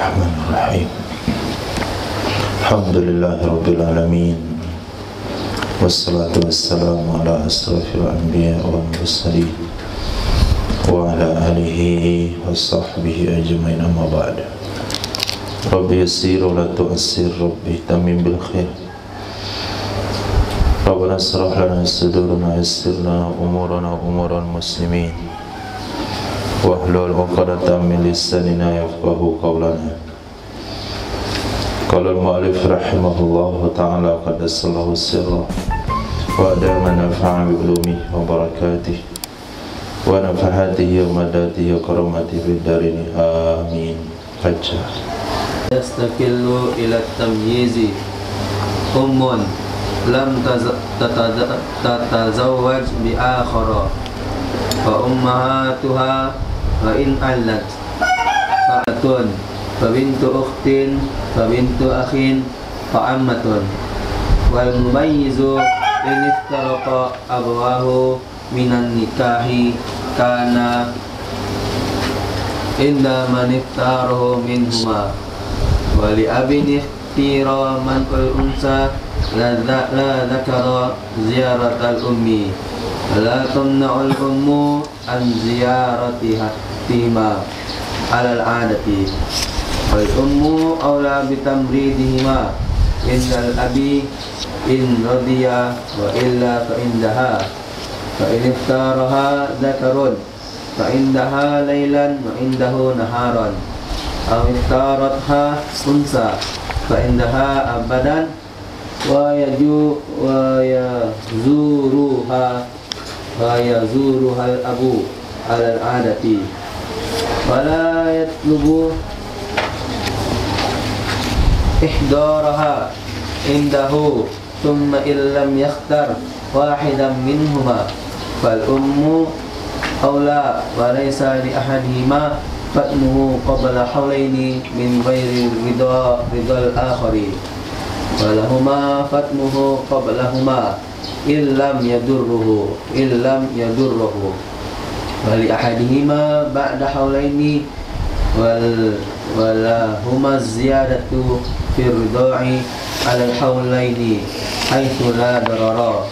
Bismillahirrahmanirrahim. Alhamdulillahirabbil wassalatu wassalamu ala asrafil anbiya wal mursalin wa ala alihi wa sahbihi ajmain, amma ba'd. Rabbi yassir wa la tu'assir, Rabbi tamim bil khair. Rabbana israh lana sudurana yassir lana umurana umural muslimin wahlul 'uqdatam min lisanina yafqahu qawlana. Qala al-mu'allif rahimahullahu ta'ala qaddasallahu sirra wa adama nafa'a bi ulumihi wa barakatihi wa nafahatihi wa madatihi wa karamatihi fid darini amin. Baca. Yastakillu ila tamyizi ummun lam tatazawwaj bi akhara fa ummahatuha wa in allat fa'atun fa bintu ukhtin fa bintu akhin fa ammatun wal mumayyizu in iftaraqa abawahu minan nikahi kana inda man iftarahu minhuma wa li abin ikhtira man ul unsa la dhakara ziyaratal ummi la tamna'ul ummu an ziyaratiha tima alal adati wal ummu awla bitamridihima innal abi in radiya wa illa fa indaha fa in iftaraha dhakarun fa indaha laylan wa indahu naharan aw iftaratha unsa fa indaha abadan wa yazuruha al-abu ala al-adati wa la yatlubu ihdaraha indahu thumma illam yakhtar wahidan minhuma fal ummu awla wa laysa li ahadihima fatmuhu qabla hawlaini min ghairi ridal akhari wa lahuma fatmuhu qablahuma illam yadurruhu wa li ahadihima ba'da hawlaini walahuma ziyadatu fi ridai ala hawlaini haitsu la darara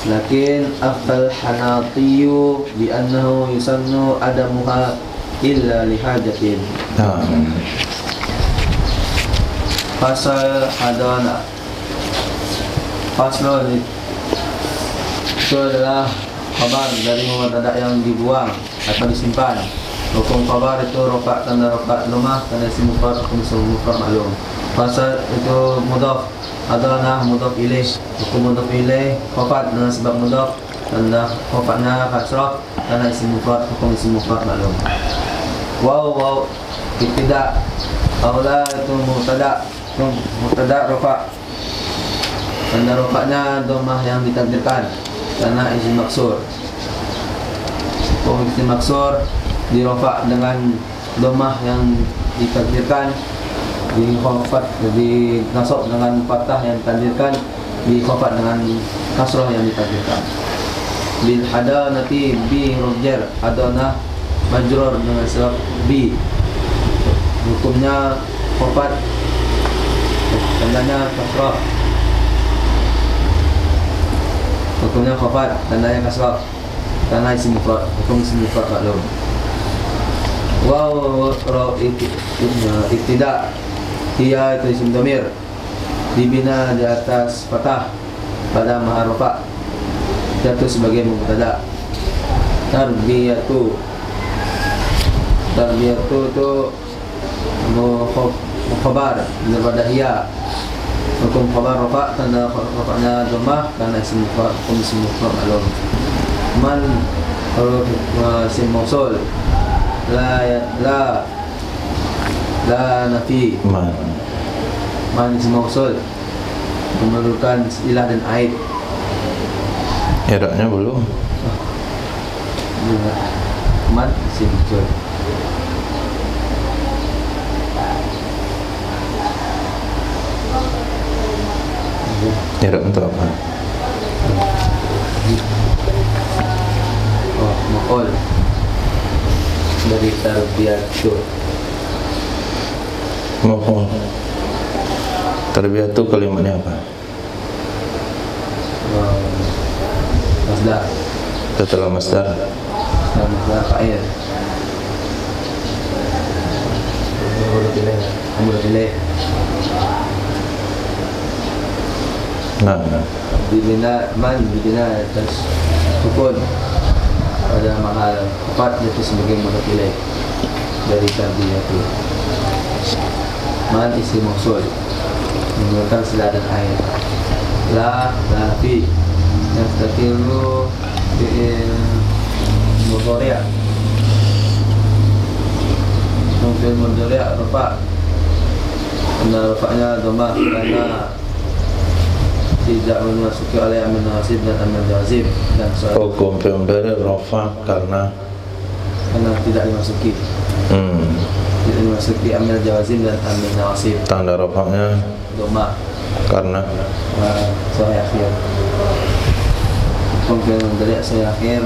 lakin afdal hanatiyu bi annahu yusannu adamuha illa li hajatin. Pasal hadana. Pasal itu adalah khabar dari mubtada yang dibuang atau disimpan. Hukum khabar itu rofa tanda rofa lemah, tanda isim mufrad, hukum isim mufrad maklum. Pasal itu mudhaf, hadana mudhaf ilaih, hukum mudhaf ilaih khafat dengan sebab mudhaf, tanda khafatnya kasrah, tanda isim mufrad, hukum isim mufrad maklum. Waw ibtida aula itu mubtada rofa, tanda rofanya dhammah yang ditakdirkan karena isim maksur. Isim maksur dirofa dengan dhammah yang ditakdirkan, dikhafat, dinasab dengan fathah yang ditakdirkan, dikhafat dengan kasrah yang ditakdirkan. Bil hadanati bi rujjar, hadanah majrur dengan sebab bi, hukumnya khafat, tandanya kasrah, hukumnya khafat, tandanya kasrah, tanda isim mufrad, hukum isim mufrad maklum. Waw ibtida hiya itu isim dhamir dibina di atas fathah pada mahar rafa, jatuh sebagai mubtada. Tarbiyatu itu khabar daripada hiya, hukum khabar rafa, tanda rafanya dhammah karena isim mufrad, hukum isim mufrad maklum. Man isim mausul la nafi, man isim mausul memerlukan ilah dan aid. Iradnya belum. Man isim mausul. Irad untuk apa? Maqul dari tarbiyatu. Maf'ul. Tarbiyatu kalimatnya apa? Masdar. Setelah masdar. Masdar fa'il. Maf'ul ilaih. Nah, Bibina atas sukun pada mahal 4 itu sebagai maf'ul ilaih dari tarbiyatu. Man isim mausul menggunakan sila dan ain. La fi yastaqilu fi'il mudhari'. Fi'il mudhari' rafa'. Karena rafa'nya dhammah karena tidak memasuki oleh amil nasib dan amil jazim dan hukum fi'il mudhari' rafa' karena tidak dimasuki. Tidak dimasuki amil jazim dan amil nasib. Tanda rafa'nya Dhammah karena saya akhir. Hukum fi'il mudhari' saya akhir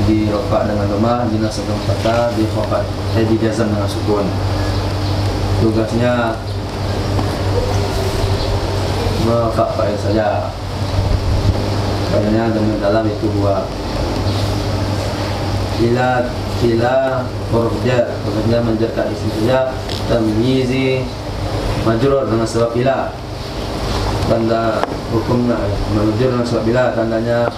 di rafa' dengan dhammah, di nasab dengan fathah, di khafat di jazam dengan sukun. Tugasnya merafak fa'il saja. Fa'ilnya dengan dalam itu huwa. Ila huruf jar, maksudnya menjarkan isim saja. Tamyizi majrur dengan sebab ila. Tanda hukumnya majrur dengan sebab ila, tandanya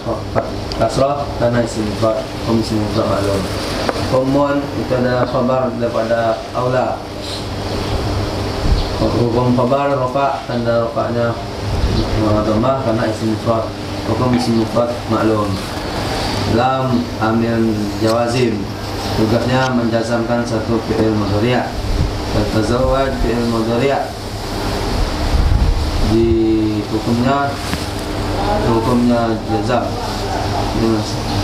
kasrah karena isim mufrad, isim mufrad maklum. Hukumun itu adalah khabar daripada aula. Hukum khabar rafa', tanda rafa'nya dhammah karena isim mufrad. Hukum isim mufrad maklum. Lam amil jawazim, tugasnya menjazamkan satu fi'il mudhari'. Tazawwaj fi'il mudhari', di hukumnya jazam.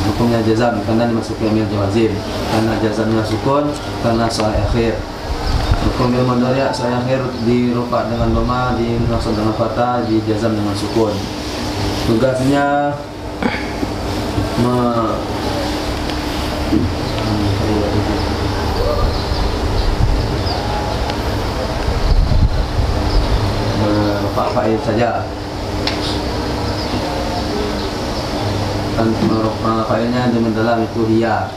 Hukumnya jazam karena dimasuki amil jawazim, karena jazamnya sukun, karena soal akhir. Hukum fi'il mudhari' soal akhir di rafa' dengan dhammah, di nasab dengan fathah, di jazam dengan sukun. Tugasnya fa'il saja. Fa'ilnya dengan dalam itu hiya.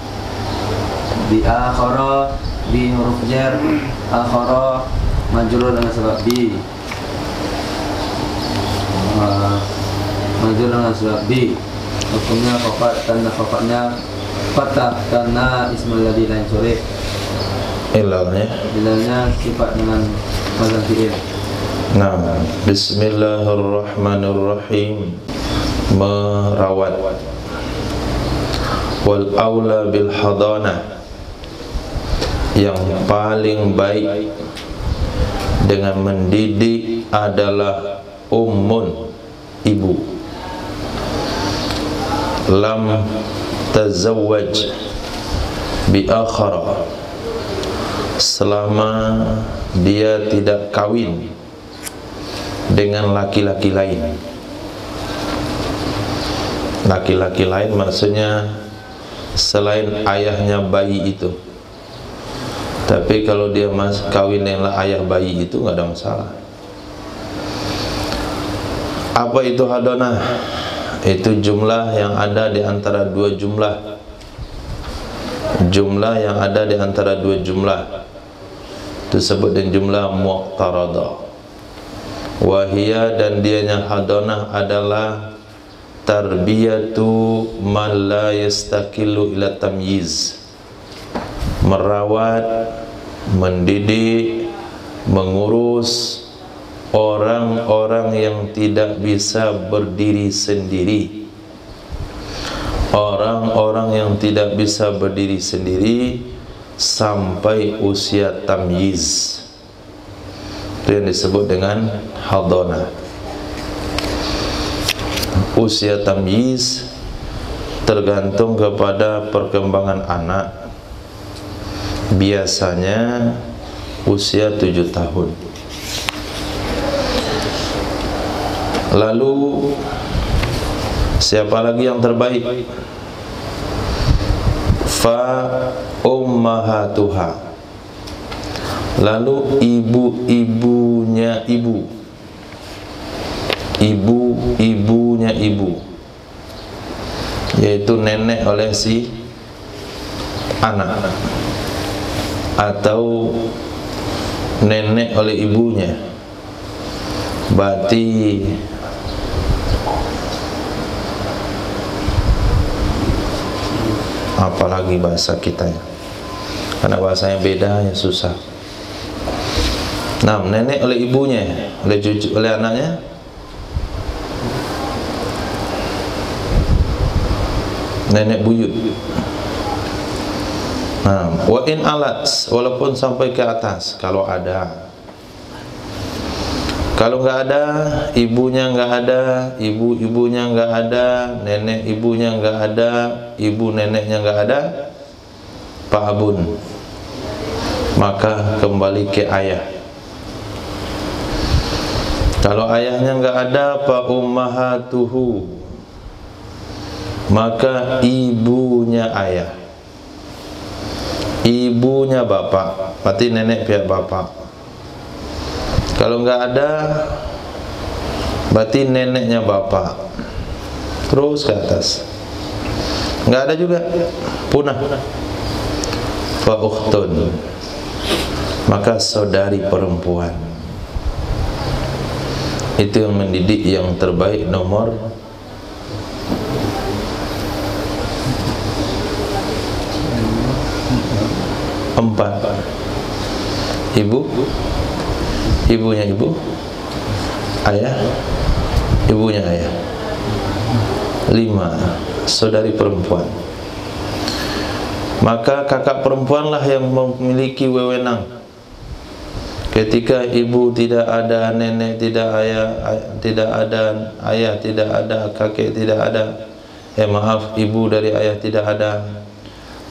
Di akhara, di huruf jar, akhara majrur dengan sebab bi. Majrur dengan sebab bi. Hukumnya khafat, tanda khafatnya fathah karena ismul ladzi lain surif. Ilalnya sifat dengan wazan fi'il. Nah, bismillahirrahmanirrahim. Merawat. Wal aula bil hadanah, yang paling baik dengan mendidik adalah ummun, ibu. Lam tazawwaj bi akhara, selama dia tidak kawin dengan laki-laki lain. Laki-laki lain maksudnya selain ayahnya bayi itu. Tapi kalau dia kawin dengan ayah bayi itu nggak ada masalah. Apa itu hadanah? Itu jumlah yang ada di antara dua jumlah. Jumlah yang ada di antara dua jumlah disebut dengan jumlah muqtaradah. Wahia, dan dianya hadanah adalah tarbiyatu man la yastaqilu ila tamyiz, merawat, mendidik, mengurus orang-orang yang tidak bisa berdiri sendiri. Orang-orang yang tidak bisa berdiri sendiri sampai usia tamyiz, itu yang disebut dengan hadanah. Usia tamyiz tergantung kepada perkembangan anak. Biasanya usia 7 tahun. Lalu siapa lagi yang terbaik? Fa ummahatuha, Lalu ibu-ibunya ibu, ibu-ibunya ibu, yaitu nenek oleh si anak atau nenek oleh ibunya. Berarti apalagi bahasa kita ya, karena bahasanya beda ya susah. Nah, nenek oleh ibunya, oleh cucu, oleh anaknya. Nenek buyut. Nah, wa in alat, walaupun sampai ke atas kalau ada. Kalau nggak ada, ibunya nggak ada, ibu-ibunya nggak ada, nenek ibunya nggak ada, ibu neneknya nggak ada, Pak Abun, maka kembali ke ayah. Kalau ayahnya nggak ada, Pak ummahatuhu, maka ibunya ayah, ibunya bapak, berarti nenek pihak bapak. Kalau nggak ada, berarti neneknya bapak. Terus ke atas. Nggak ada juga, punah. Fa ukhtun, maka saudari perempuan. Itu yang mendidik yang terbaik nomor 4. Ibunya ibu, ayah, ibunya ayah. 5. Saudari perempuan. Maka kakak perempuanlah yang memiliki wewenang. Ketika ibu tidak ada, nenek tidak ada, ayah tidak ada, kakek tidak ada, ibu dari ayah tidak ada,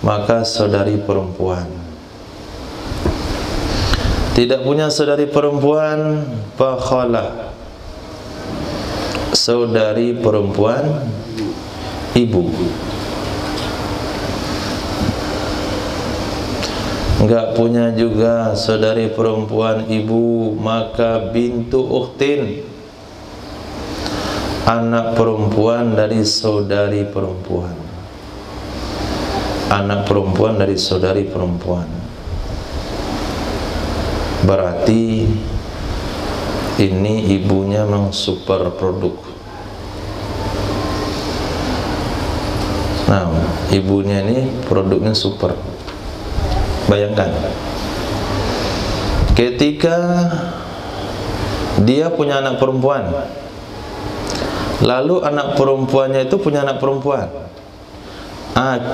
maka saudari perempuan. Tidak punya saudari perempuan, fakhala, saudari perempuan ibu. Enggak punya juga saudari perempuan ibu, maka bintu ukhtin, anak perempuan dari saudari perempuan, anak perempuan dari saudari perempuan. Berarti ini ibunya memang super produk. Nah, ibunya ini produknya super. Bayangkan, ketika dia punya anak perempuan, lalu anak perempuannya itu punya anak perempuan,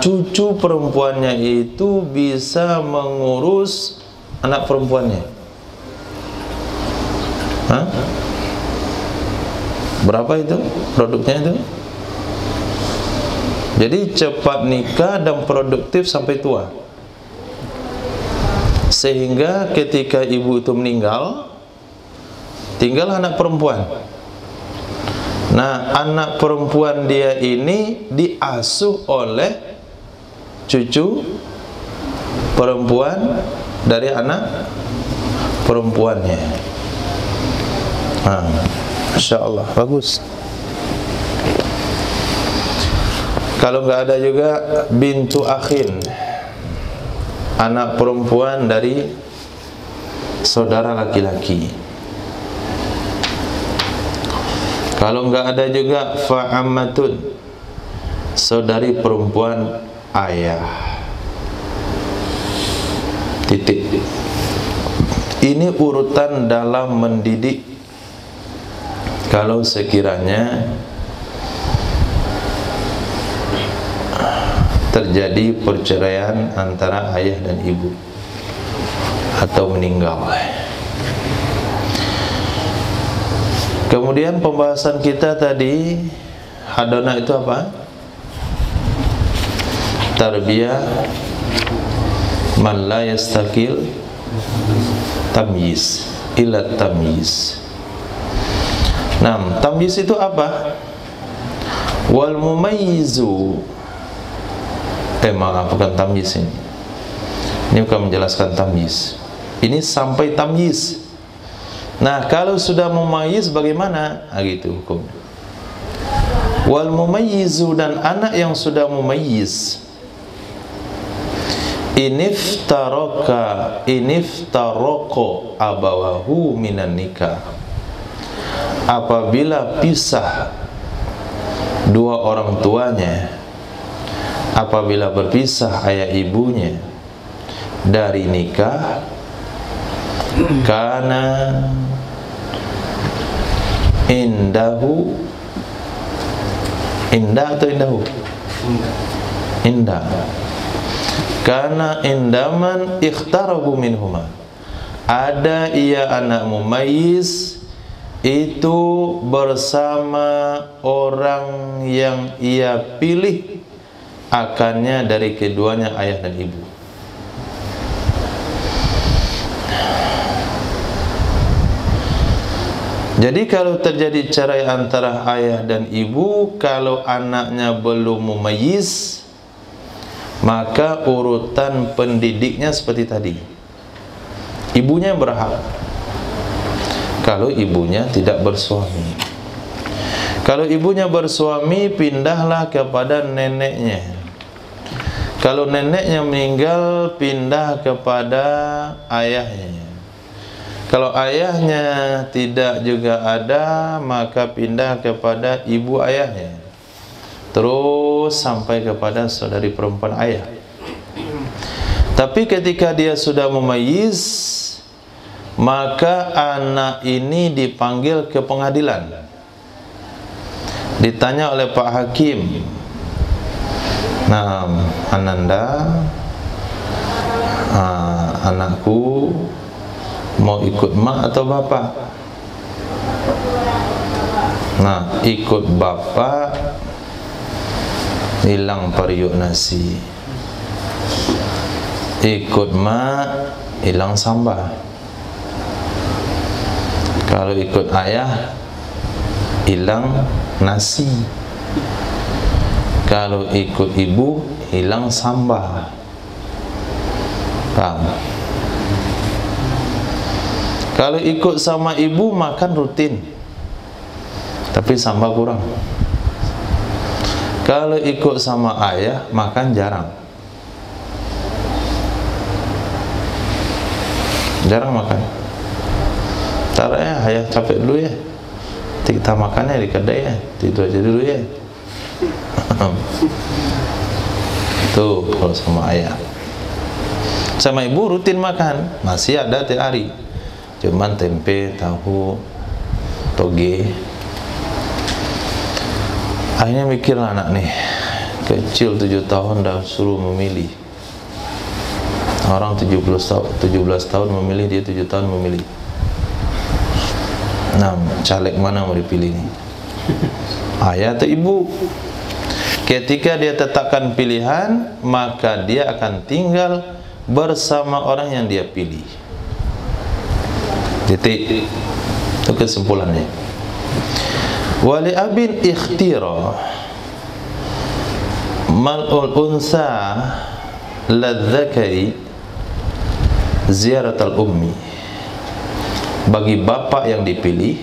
cucu perempuannya itu bisa mengurus anak perempuannya. Berapa itu produknya itu? Jadi cepat nikah dan produktif sampai tua. Sehingga ketika ibu itu meninggal, tinggal anak perempuan. Nah, anak perempuan dia ini diasuh oleh cucu perempuan dari anak perempuannya. Masya Allah, bagus. Kalau nggak ada juga bintu akhin, anak perempuan dari saudara laki-laki. Kalau nggak ada juga fa'ammatun, saudari perempuan ayah. Titik. Ini urutan dalam mendidik. Kalau sekiranya terjadi perceraian antara ayah dan ibu atau meninggal. Kemudian pembahasan kita tadi, hadana itu apa? Tarbiyah man la yastaqil tamyiz ila tamyiz. Nah, tamyiz itu apa? Wal mumayyizu, maaf, bukan tamyiz ini. Ini bukan menjelaskan tamyiz. Ini sampai tamyiz. Nah, kalau sudah mumayyiz bagaimana? Gitu hukumnya. Wal mumayyizu, dan anak yang sudah mumayyiz, iniftaroko abawahu minan nikah, apabila pisah dua orang tuanya, apabila berpisah ayah ibunya dari nikah, karena indahu, indah atau indahu? Indah. Karena indaman ikhtarahu minhuma, ada ia anak mumayyiz itu bersama orang yang ia pilih akannya dari keduanya ayah dan ibu. Jadi kalau terjadi cerai antara ayah dan ibu, kalau anaknya belum mumayyiz, maka urutan pendidiknya seperti tadi. Ibunya berhak kalau ibunya tidak bersuami. Kalau ibunya bersuami, pindahlah kepada neneknya. Kalau neneknya meninggal, pindah kepada ayahnya. Kalau ayahnya tidak juga ada, maka pindah kepada ibu ayahnya, terus sampai kepada saudari perempuan ayah. Tapi ketika dia sudah mumayyiz, maka anak ini dipanggil ke pengadilan. Ditanya oleh Pak Hakim, "Nah, Ananda, anakku mau ikut mak atau bapak?" Nah, ikut bapak hilang periuk nasi, ikut mak hilang sambal. Kalau ikut ayah hilang nasi, kalau ikut ibu hilang sambal. Paham? Kalau ikut sama ibu makan rutin, tapi sambal kurang. Kalau ikut sama ayah makan jarang, jarang makan. Ntar ayah capek dulu ya, kita makannya di kedai ya, itu aja dulu ya. Tuh kalau sama ayah. Sama ibu rutin makan, masih ada tiap hari, cuman tempe, tahu, toge. Akhirnya mikirlah anak nih, kecil 7 tahun dah suruh memilih. Orang 17 tahun memilih, dia 7 tahun memilih. Nah, caleg mana mau dipilih nih? Ayah atau ibu? Ketika dia tetapkan pilihan, maka dia akan tinggal bersama orang yang dia pilih. Titik. Itu kesimpulannya. Wali abin ikhtira mal'ul unsa ladzakari ziaratul ummi. Bagi bapak yang dipilih,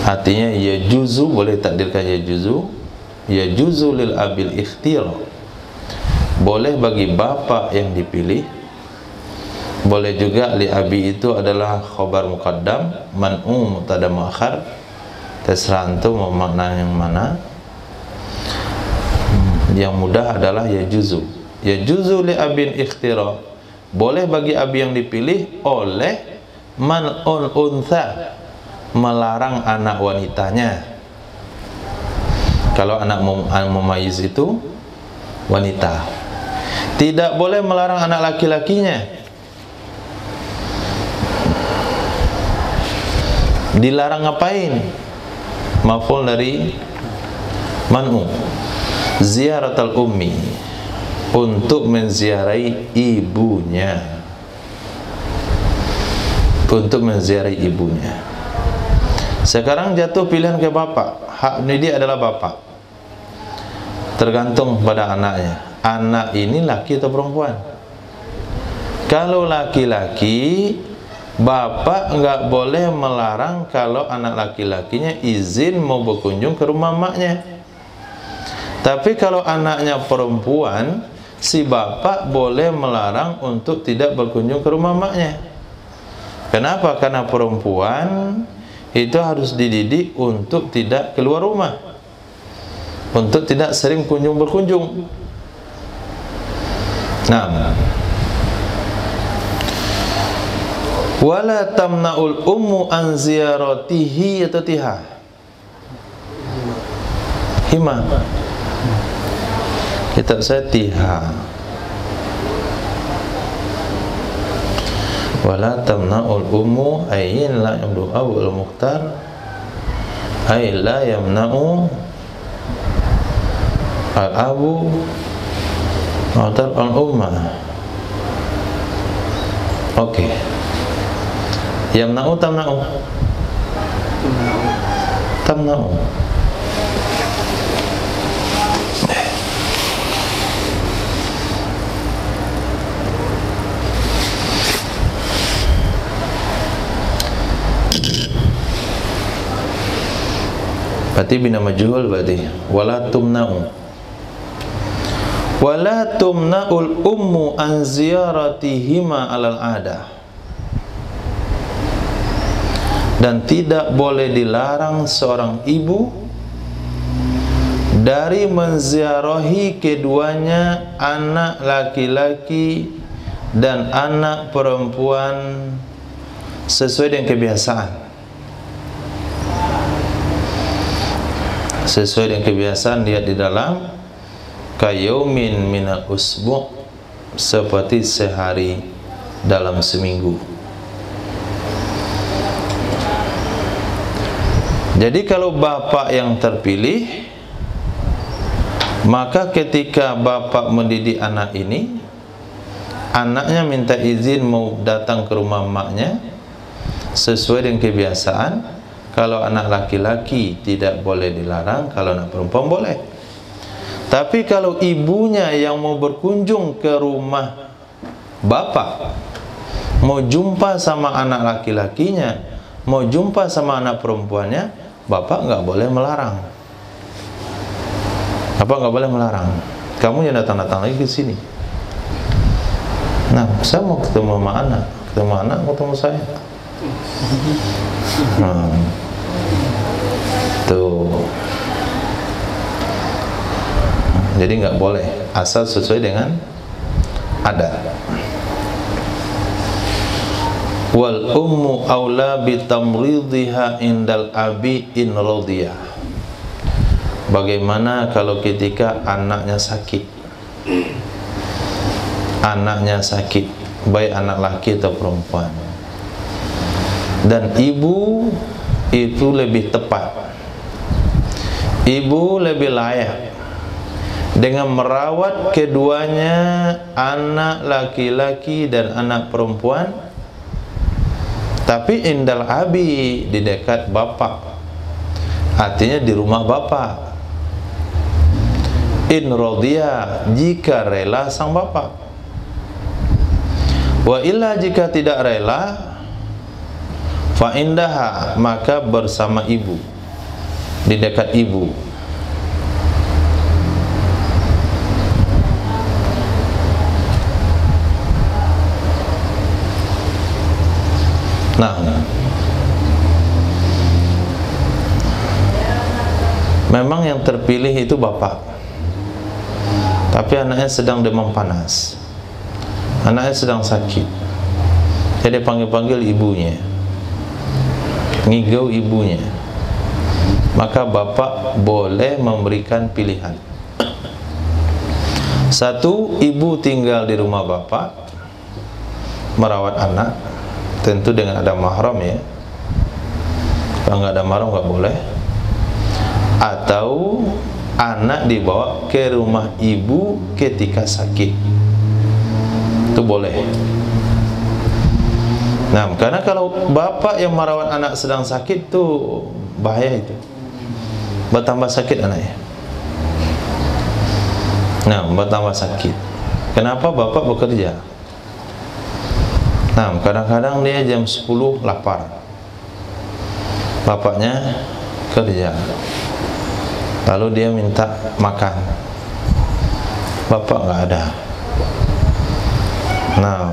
artinya ya juzu, boleh takdirkan ya juzu lil abil ikhtira, boleh bagi bapak yang dipilih. Boleh juga li abi itu adalah khabar muqaddam, man'u mubtada muakhar, terserah antum mau makna yang mana. Yang mudah adalah ya juzu li abin ikhtira, boleh bagi abi yang dipilih oleh man'ul untha, melarang anak wanitanya. Kalau anak mumayyiz itu wanita, tidak boleh melarang anak laki-lakinya. Dilarang ngapain? Maf'ul dari man'u, ziaratul ummi, untuk menziarahi ibunya, untuk menziarahi ibunya. Sekarang jatuh pilihan ke bapak, hak pendidik adalah bapak, tergantung pada anaknya. Anak ini laki atau perempuan? Kalau laki-laki, bapak nggak boleh melarang kalau anak laki-lakinya izin mau berkunjung ke rumah maknya. Tapi kalau anaknya perempuan, si bapak boleh melarang untuk tidak berkunjung ke rumah maknya. Kenapa? Karena perempuan itu harus dididik untuk tidak keluar rumah, untuk tidak sering kunjung berkunjung. Nah, wala tamna'ul ummu an ziyaratihi atau tiha. Hima. Kitab saya tiha. Wala tamna'ul ummu ayyin la yamdu awal mukhtar ay la yamna'u al-abu mukhtar al-ummah. Oke. Yamna'u tamna'u? Tamna'u. Berarti bina majhul berarti. Wala tumna'u. Wala tumna'ul ummu an ziyaratihima alal adah. Dan tidak boleh dilarang seorang ibu dari menziarahi keduanya anak laki-laki dan anak perempuan sesuai dengan kebiasaan. Sesuai dengan kebiasaan dia di dalam kayaumin minal usbu', seperti sehari dalam seminggu. Jadi kalau bapak yang terpilih, maka ketika bapak mendidik anak ini, anaknya minta izin mau datang ke rumah maknya sesuai dengan kebiasaan. Kalau anak laki-laki tidak boleh dilarang, kalau anak perempuan boleh. Tapi kalau ibunya yang mau berkunjung ke rumah bapak, mau jumpa sama anak laki-lakinya, mau jumpa sama anak perempuannya, bapak nggak boleh melarang. Bapak nggak boleh melarang. Kamu yang datang-datang lagi ke sini. Nah, saya mau ketemu sama anak, ketemu saya. Tuh. Jadi nggak boleh, asal sesuai dengan adat. Wal ummu aula bitamridhiha indal abi in radiyah. Bagaimana kalau ketika anaknya sakit? Anaknya sakit, baik anak laki atau perempuan. Dan ibu itu lebih tepat. Ibu lebih layak dengan merawat keduanya, anak laki-laki dan anak perempuan, tapi indal abi, di dekat bapak, artinya di rumah bapak. In radiyah, jika rela sang bapak. Wa illa, jika tidak rela, fa indaha, maka bersama ibu, di dekat ibu. Nah, memang yang terpilih itu bapak, tapi anaknya sedang demam panas, anaknya sedang sakit, jadi panggil-panggil ibunya, ngigau ibunya. Maka bapak boleh memberikan pilihan. Satu, ibu tinggal di rumah bapak, merawat anak, tentu dengan ada mahram ya. Kalau nggak ada mahram nggak boleh. Atau anak dibawa ke rumah ibu ketika sakit, itu boleh. Nah, karena kalau bapak yang merawat anak sedang sakit tuh bahaya itu. Bertambah sakit anaknya. Nah, bertambah sakit. Kenapa? Bapak bekerja. Nah, kadang-kadang dia jam 10 lapar, bapaknya kerja, lalu dia minta makan, bapak nggak ada. Nah,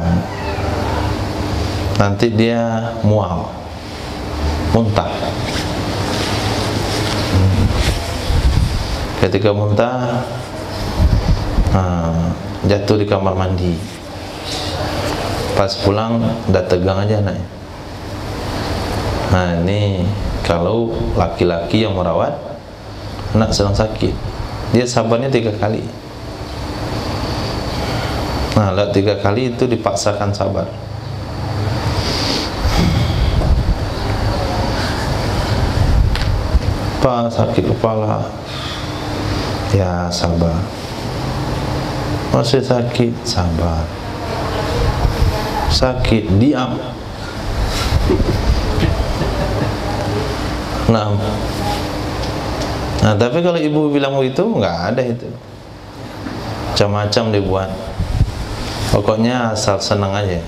nanti dia mual, muntah. Ketika muntah, jatuh di kamar mandi. Pas pulang udah tegang aja anaknya. Nah, ini kalau laki-laki yang merawat anak sedang sakit, dia sabarnya 3 kali. Nah, 3 kali itu dipaksakan sabar. Pak, sakit kepala, ya sabar. Masih sakit, sabar. Sakit, diam. Nah, tapi kalau ibu bilang begitu, nggak ada itu. Macam-macam dibuat. Pokoknya asal senang aja.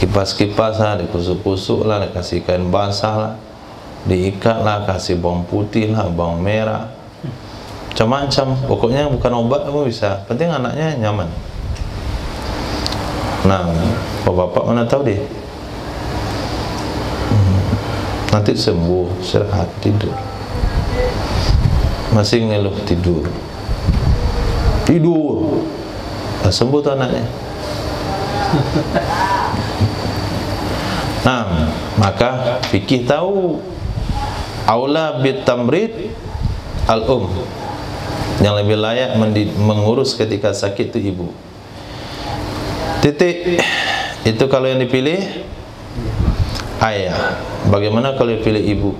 Kipas-kipas lah, dikusuk-kusuk lah, dikasih kain basah lah, diikat lah, kasih bawang putih lah, bawang merah, macam-macam. Pokoknya bukan obat kamu bisa, penting anaknya nyaman. Nah, bapak mana tahu deh, nanti sembuh, istirahat, tidur. Masih ngeluh tidur, nah, sembuh tuh anaknya. Nah, maka fikih tahu aula bitamrid al-um, yang lebih layak mengurus ketika sakit itu ibu. Titik. Itu kalau yang dipilih ayah. Bagaimana kalau dipilih ibu?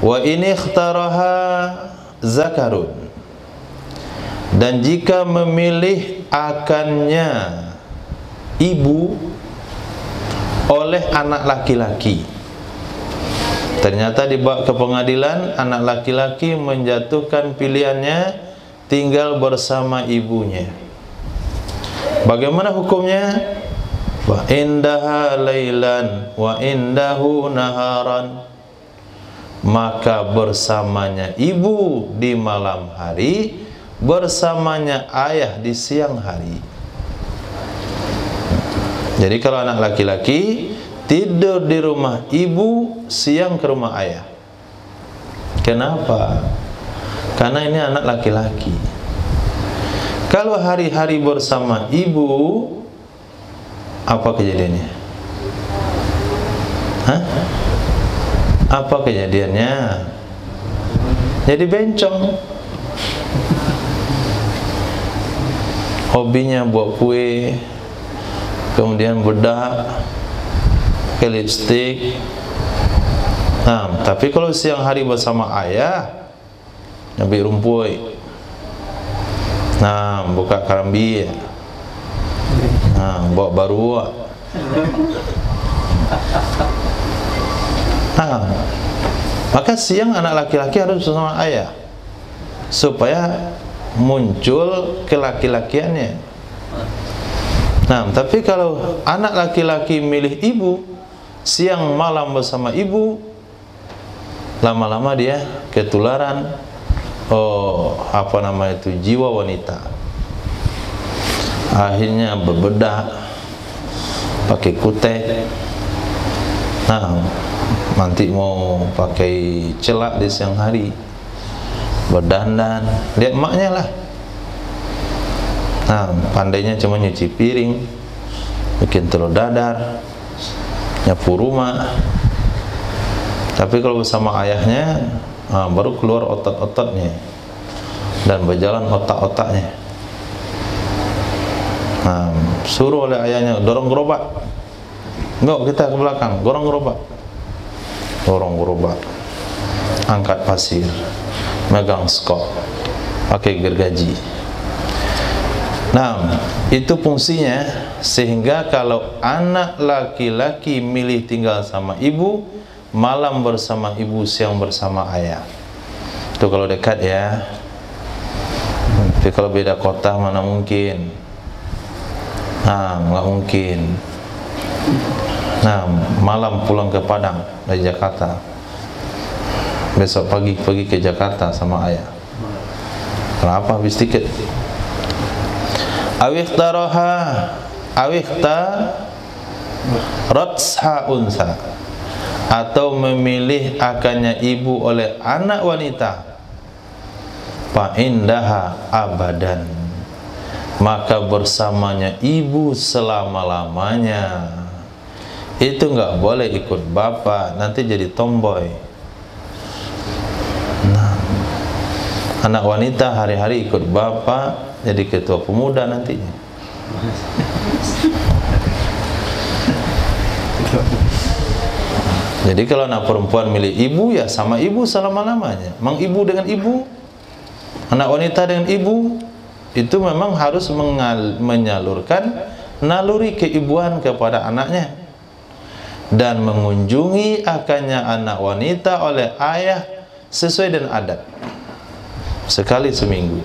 Wa ini ikhtaraha zakarun. Dan jika memilih akannya ibu oleh anak laki-laki, ternyata dibawa ke pengadilan, anak laki-laki menjatuhkan pilihannya tinggal bersama ibunya. Bagaimana hukumnya? Wa indaha lailan wa indahu naharan. Maka bersamanya ibu di malam hari, bersamanya ayah di siang hari. Jadi kalau anak laki-laki tidur di rumah ibu, siang ke rumah ayah. Kenapa? Karena ini anak laki-laki. Kalau hari-hari bersama ibu, apa kejadiannya? Hah? Apa kejadiannya? Jadi bencong. Hobinya buat kue, kemudian bedak, ke lipstik. Nah, tapi kalau siang hari bersama ayah, nyabik rumput. Nah, buka karambi. Nah, bawa baru. Nah, maka siang anak laki-laki harus bersama ayah supaya muncul kelaki-lakiannya. Nah, tapi kalau anak laki-laki milih ibu, siang malam bersama ibu, lama-lama dia ketularan jiwa wanita. Akhirnya berbedak, pakai kutek. Nah, nanti mau pakai celak di siang hari, berdandan, lihat emaknya lah. Nah, pandainya cuma nyuci piring, bikin telur dadar, nyapu rumah. Tapi kalau bersama ayahnya, baru keluar otot-ototnya dan berjalan otak-otaknya. Nah, suruh oleh ayahnya dorong gerobak. Enggak, kita ke belakang, dorong gerobak. Dorong gerobak, angkat pasir, megang skop, pakai gergaji. Nah, itu fungsinya sehingga kalau anak laki-laki milih tinggal sama ibu, malam bersama ibu, siang bersama ayah. Itu kalau dekat ya. Tapi kalau beda kota mana mungkin. Nah, nggak mungkin. Nah, malam pulang ke Padang dari Jakarta. Besok pagi pergi ke Jakarta sama ayah. Kenapa habis tiket? Awikta ratsha unsa, atau memilih akannya ibu oleh anak wanita, fa indaha abadan, maka bersamanya ibu selama-lamanya. Itu enggak boleh ikut bapak, nanti jadi tomboy. Nah, anak wanita hari-hari ikut bapak, jadi ketua pemuda nantinya. Jadi kalau anak perempuan milih ibu, ya sama ibu selama-lamanya. Memang ibu dengan ibu, anak wanita dengan ibu, itu memang harus menyalurkan naluri keibuan kepada anaknya, dan mengunjungi akannya anak wanita oleh ayah sesuai dengan adat, sekali seminggu.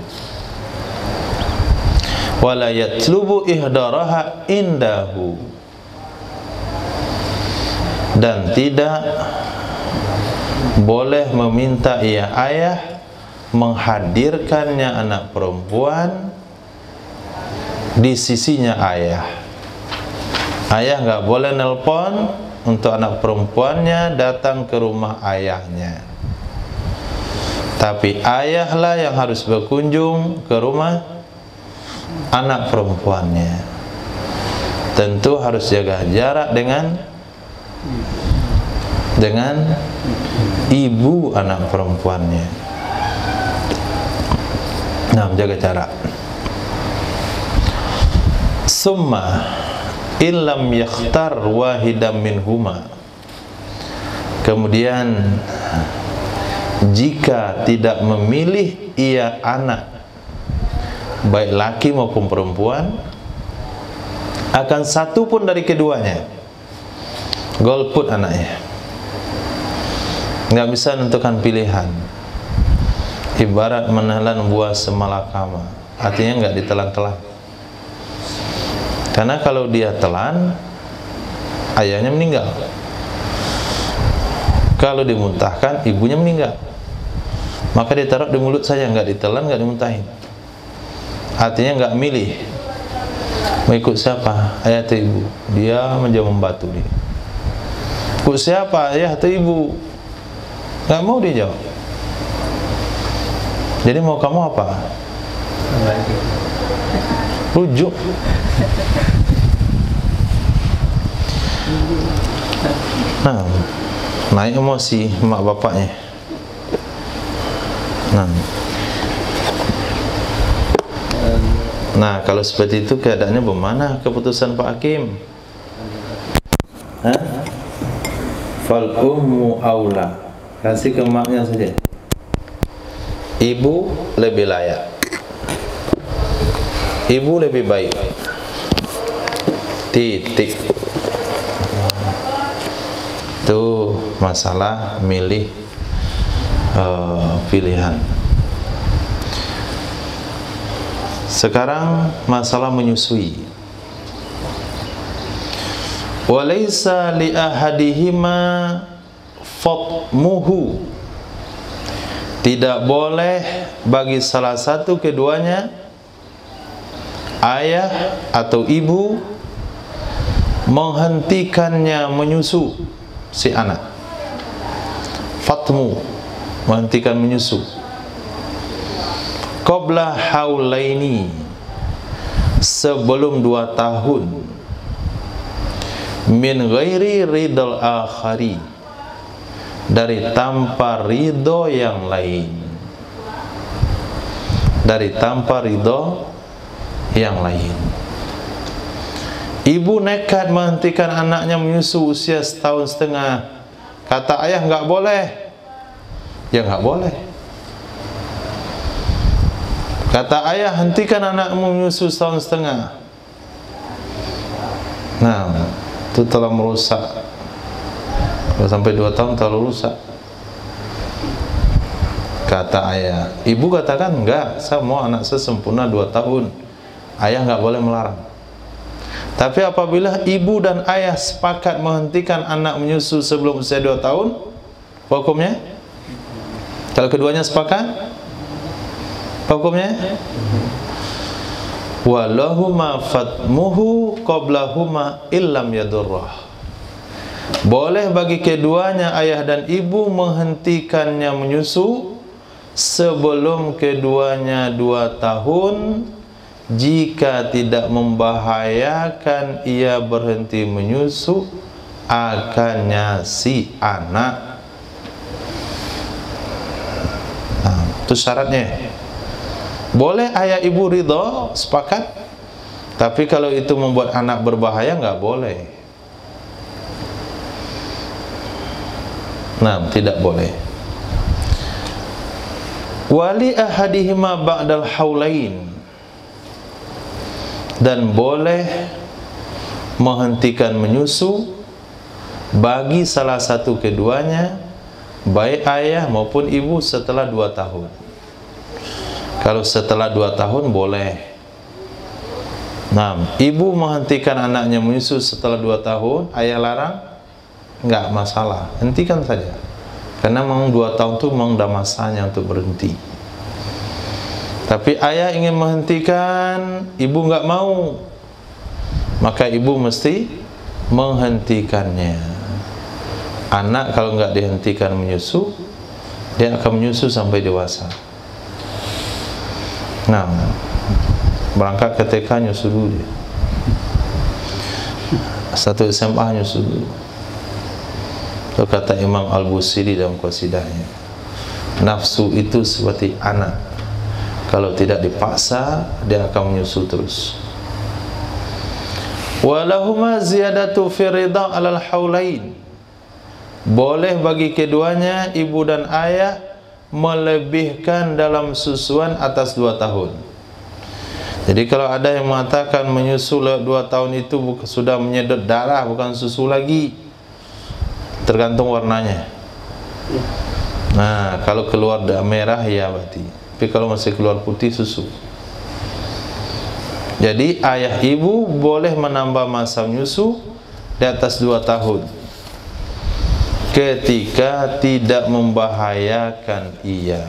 Wala yatlubu ihdaraha indahu, dan tidak boleh meminta ayah menghadirkannya anak perempuan di sisinya ayah. Ayah nggak boleh nelpon untuk anak perempuannya datang ke rumah ayahnya, tapi ayahlah yang harus berkunjung ke rumah anak perempuannya. Tentu harus jaga jarak dengan ibu anak perempuannya. Nah, jaga jarak. Summa illam yakhtar wahidam minhuma, kemudian jika tidak memilih ia anak, baik laki maupun perempuan, akan satu pun dari keduanya, golput anaknya, nggak bisa menentukan pilihan. Ibarat menelan buah semalakama, artinya nggak ditelan-telan. Karena kalau dia telan, ayahnya meninggal. Kalau dimuntahkan, ibunya meninggal. Maka ditaruh di mulut saja, nggak ditelan, nggak dimuntahin. Artinya nggak milih mau ikut siapa, ayah atau ibu. Dia menjauh membatu dia. Ikut siapa, ayah atau ibu? Nggak mau dia jawab. Jadi mau kamu apa? Rujuk. Nah, naik emosi mak bapaknya. Nah, kalau seperti itu keadaannya bagaimana keputusan Pak Hakim? Fal ummu aula, kasih ke maknya saja. Ibu lebih layak, ibu lebih baik. Titik. Itu masalah milih pilihan. Sekarang masalah menyusui. Walaysa li ahadihima fatmuhu, tidak boleh bagi salah satu keduanya, ayah atau ibu, menghentikannya menyusu si anak. Fatmu, menghentikan menyusu. Qabla haulaini, sebelum 2 tahun. Min ghairi ridal akhari, dari tanpa ridho yang lain. Dari tanpa ridho yang lain. Ibu nekat menghentikan anaknya menyusu usia 1,5 tahun. Kata ayah nggak boleh, ya nggak boleh. Kata ayah, hentikan anakmu menyusu 1,5 tahun. Nah, itu telah merusak. Kalau sampai 2 tahun terlalu rusak. Kata ayah. Ibu katakan enggak, saya mau anak saya sempurna 2 tahun. Ayah nggak boleh melarang. Tapi apabila ibu dan ayah sepakat menghentikan anak menyusu sebelum usia 2 tahun, hukumnya? Kalau keduanya sepakat, hukumnya? Walahuma fatmuhu qablahuma illam yadurrah. Boleh bagi keduanya, ayah dan ibu, menghentikannya menyusu sebelum keduanya 2 tahun, jika tidak membahayakan ia berhenti menyusu akannya si anak. Nah, itu syaratnya. Boleh ayah ibu ridha, sepakat, tapi kalau itu membuat anak berbahaya, nggak boleh. Nah, tidak boleh. Wali ahadihima ba'dal haulain, dan boleh menghentikan menyusu bagi salah satu keduanya, baik ayah maupun ibu, setelah 2 tahun. Kalau setelah 2 tahun boleh. Nah, ibu menghentikan anaknya menyusu setelah 2 tahun, ayah larang, enggak masalah, hentikan saja. Karena memang 2 tahun itu memang dah masanya untuk berhenti. Tapi ayah ingin menghentikan, ibu enggak mau, maka ibu mesti menghentikannya. Anak kalau enggak dihentikan menyusu, dia akan menyusu sampai dewasa. Nah, berangkat ke TK nyusu dulu dia, 1 SMA nyusu dulu. Itu kata Imam Al-Busiri dalam qasidahnya, nafsu itu seperti anak, kalau tidak dipaksa dia akan menyusu terus. Walahuma ziyadatu fi ridha 'alal haulain. Boleh bagi keduanya, ibu dan ayah, melebihkan dalam susuan atas 2 tahun. Jadi kalau ada yang mengatakan menyusu 2 tahun itu sudah menyedot darah, bukan susu lagi, tergantung warnanya. Nah, kalau keluar darah merah ya berarti, tapi kalau masih keluar putih susu. Jadi ayah ibu boleh menambah masa menyusu di atas 2 tahun ketika tidak membahayakan ia.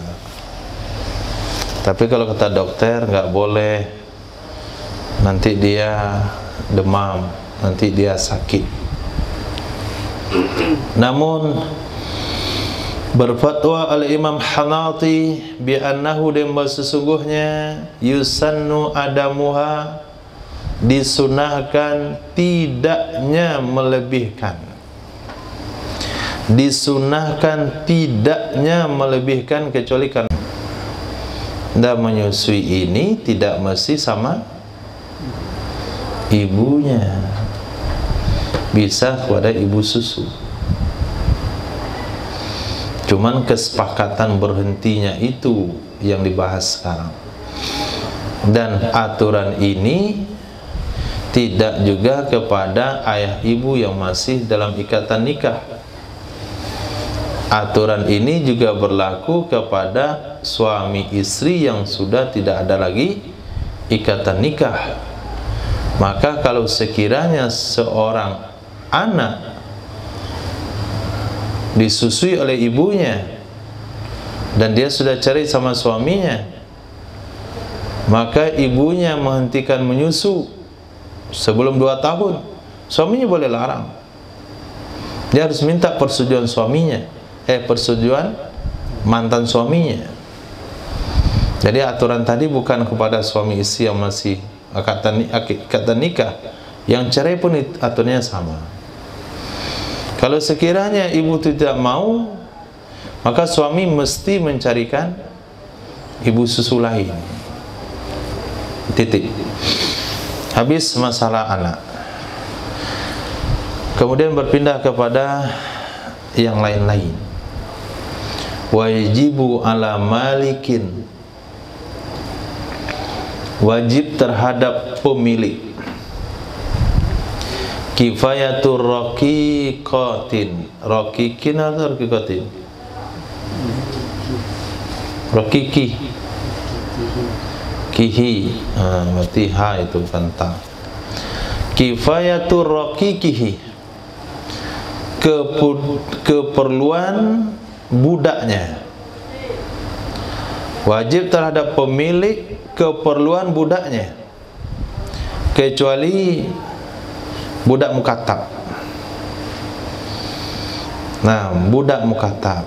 Tapi kalau kata dokter nggak boleh, nanti dia demam, nanti dia sakit. Namun berfatwa al-Imam Hanati bi annahu, dan sesungguhnya yusannu adamuha, disunahkan tidaknya melebihkan, disunahkan tidaknya melebihkan, kecuali kan dan menyusui ini tidak mesti sama ibunya, bisa kepada ibu susu. Cuman kesepakatan berhentinya itu yang dibahas sekarang. Dan aturan ini tidak juga kepada ayah ibu yang masih dalam ikatan nikah. Aturan ini juga berlaku kepada suami istri yang sudah tidak ada lagi ikatan nikah. Maka kalau sekiranya seorang anak disusui oleh ibunya dan dia sudah cerai sama suaminya, maka ibunya menghentikan menyusu sebelum 2 tahun, suaminya boleh larang. Dia harus minta persetujuan suaminya, persetujuan mantan suaminya. Jadi aturan tadi bukan kepada suami istri yang masih ikatan nikah, yang cerai pun aturannya sama. Kalau sekiranya ibu tidak mau, maka suami mesti mencarikan ibu susu lain. Titik. Habis masalah anak. Kemudian berpindah kepada yang lain-lain. Wajibu ala malikin, wajib terhadap pemilik. Kifayatur raqiqatin, raqiqin atau raqiqatin? Raqiqi, kihi, berarti ha itu bukan ta. Kifayatur raqiqihi, keperluan budaknya. Wajib terhadap pemilik keperluan budaknya, kecuali budak mukatab. Nah, budak mukatab,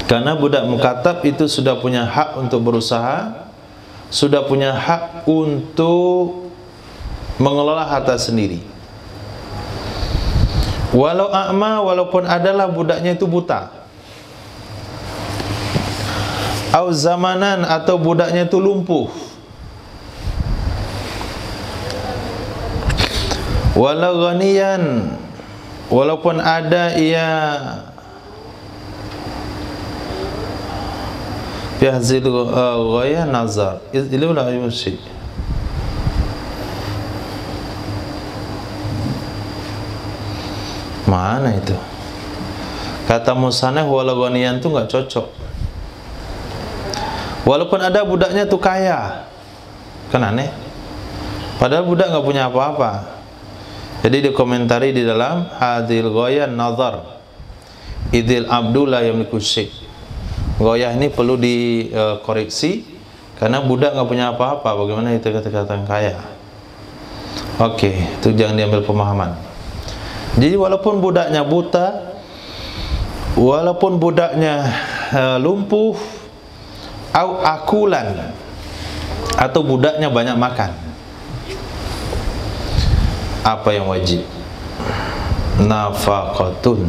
karena budak mukatab itu sudah punya hak untuk berusaha, sudah punya hak untuk mengelola harta sendiri. Walau a'ma, walaupun adalah budaknya itu buta, au zamanan, atau budaknya itu lumpuh, walau ghaniyan, walaupun ada ia fi hazil ghaya nazar ilula yusi. Mana itu? Kata musanah walau ghaniyan itu enggak cocok. Walaupun ada budaknya itu kaya, kan aneh. Padahal budak enggak punya apa-apa. Jadi dikomentari di dalam hadil ghaya nazar idil abdullah yamliku syai. Goyah ini perlu dikoreksi karena budak nggak punya apa-apa. Bagaimana itu kata-kata kaya? Oke, itu jangan diambil pemahaman. Jadi walaupun budaknya buta, walaupun budaknya lumpuh, au akulan, atau budaknya banyak makan, apa yang wajib? Nafaqatun,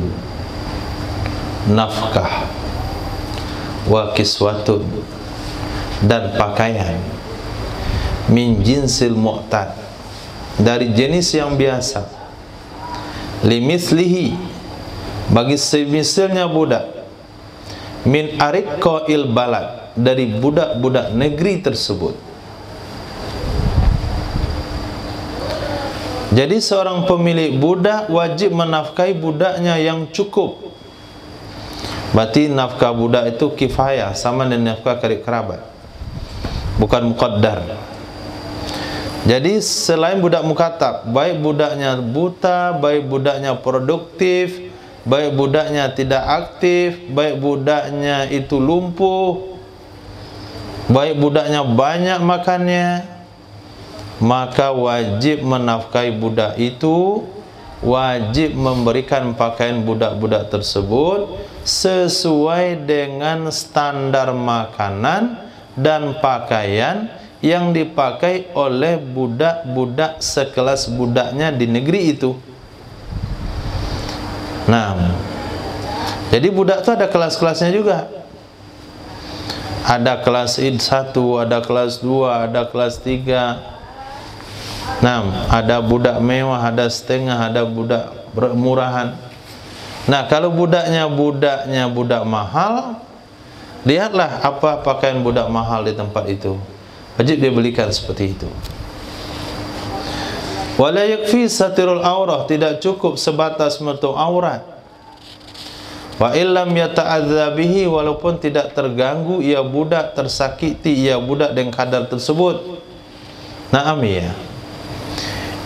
nafkah, wa kiswatun, dan pakaian, min jinsil mu'tad, dari jenis yang biasa, limislihi, bagi semisalnya budak, min ariqqail balad, dari budak-budak negeri tersebut. Jadi seorang pemilik budak wajib menafkahi budaknya yang cukup. Berarti nafkah budak itu kifayah, sama dengan nafkah karib kerabat, bukan muqaddar. Jadi selain budak mukatab, baik budaknya buta, baik budaknya produktif, baik budaknya tidak aktif, baik budaknya itu lumpuh, baik budaknya banyak makannya, maka wajib menafkahi budak itu, wajib memberikan pakaian budak-budak tersebut sesuai dengan standar makanan dan pakaian yang dipakai oleh budak-budak sekelas budaknya di negeri itu. Nah, jadi budak itu ada kelas-kelasnya juga. Ada kelas 1, ada kelas 2, ada kelas 3. Nah, ada budak mewah, ada setengah, ada budak murahan. Nah, kalau budaknya budak mahal, lihatlah apa pakaian budak mahal di tempat itu. Wajib dia belikan seperti itu. Wala yakfi satirul aurah, tidak cukup sebatas menutup aurat. Wa illam yata'adza bihi, walaupun tidak terganggu ia budak, tersakiti ia budak dengan kadar tersebut. Naam ya.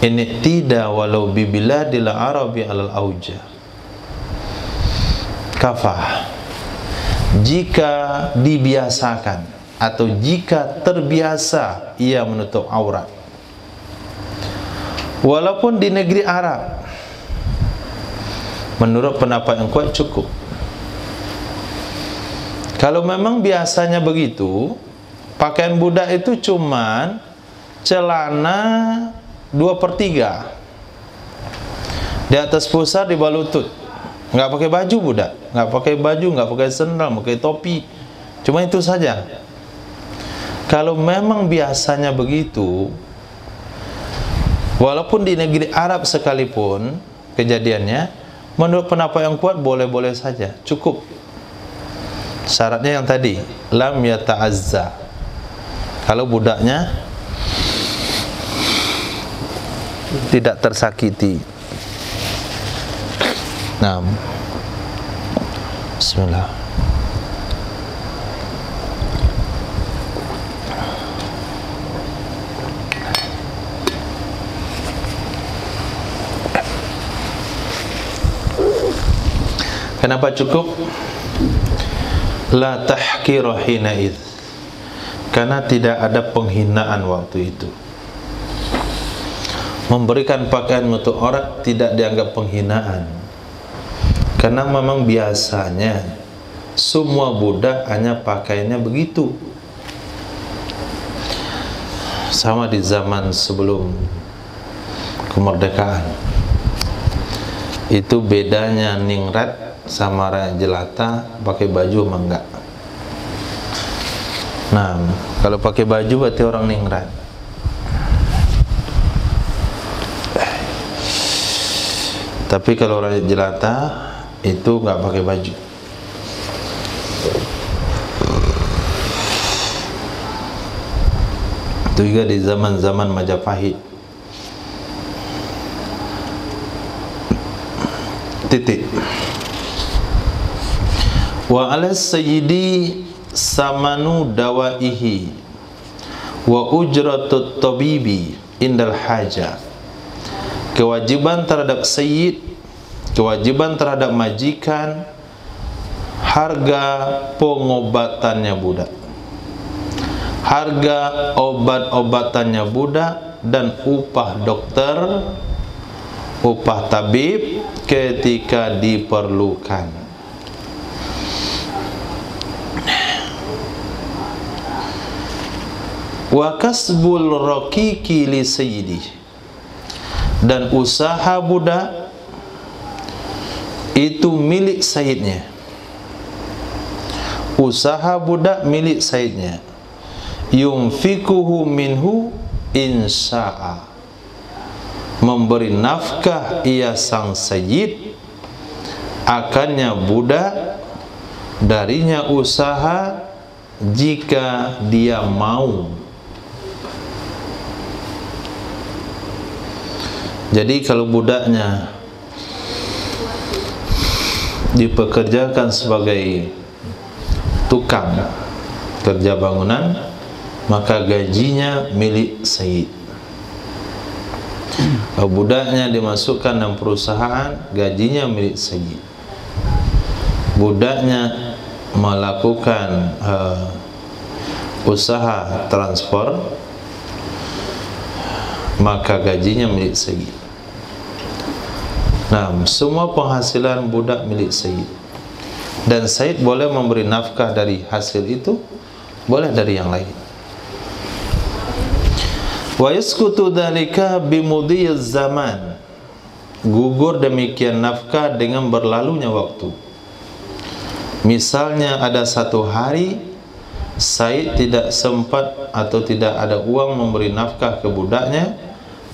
Ini tidak walau bibiladil arabi alal auja. Kafah, jika dibiasakan atau jika terbiasa ia menutup aurat, walaupun di negeri Arab, menurut pendapat yang kuat cukup. Kalau memang biasanya begitu, pakaian budak itu cuman celana 2/3 di atas pusar, di bawah lutut, nggak pakai baju budak, nggak pakai baju, nggak pakai sendal, pakai topi, cuma itu saja. Kalau memang biasanya begitu, walaupun di negeri Arab sekalipun kejadiannya, menurut pendapat yang kuat boleh-boleh saja, cukup. Syaratnya yang tadi, lam yata'azza, kalau budaknya tidak tersakiti. Nah, bismillah. Kenapa cukup? La tahqira hinaid, karena tidak ada penghinaan waktu itu. Memberikan pakaian untuk orang tidak dianggap penghinaan, karena memang biasanya semua budak hanya pakaiannya begitu. Sama di zaman sebelum kemerdekaan. Itu bedanya ningrat sama rakyat jelata, pakai baju mah enggak. Nah, kalau pakai baju berarti orang ningrat. Tapi kalau rakyat jelata itu enggak pakai baju. Itu juga di zaman-zaman Majapahit. Titik. Wa ala sayyidi samanu dawaihi wa ujratut tabibi indal haja. Kewajiban terhadap sayyid, kewajiban terhadap majikan, harga pengobatannya budak, harga obat-obatannya budak, dan upah dokter, upah tabib ketika diperlukan. Wa kasbul raqiqi li sayyidi, dan usaha budak itu milik sayyidnya. Usaha budak milik sayyidnya. Yunfikuhu minhu insya'a, memberi nafkah ia sang sayyid akannya budak darinya usaha jika dia mau. Jadi kalau budaknya dipekerjakan sebagai tukang kerja bangunan, maka gajinya milik sayyid. Kalau budaknya dimasukkan dalam perusahaan, gajinya milik sayyid. Budaknya melakukan usaha transport, maka gajinya milik sayyid. Nah, semua penghasilan budak milik sayyid. Dan sayyid boleh memberi nafkah dari hasil itu, boleh dari yang lain. Wa yaskutu dzalika bimudhiyiz zaman, gugur demikian nafkah dengan berlalunya waktu. Misalnya ada satu hari sayyid tidak sempat atau tidak ada uang memberi nafkah ke budaknya,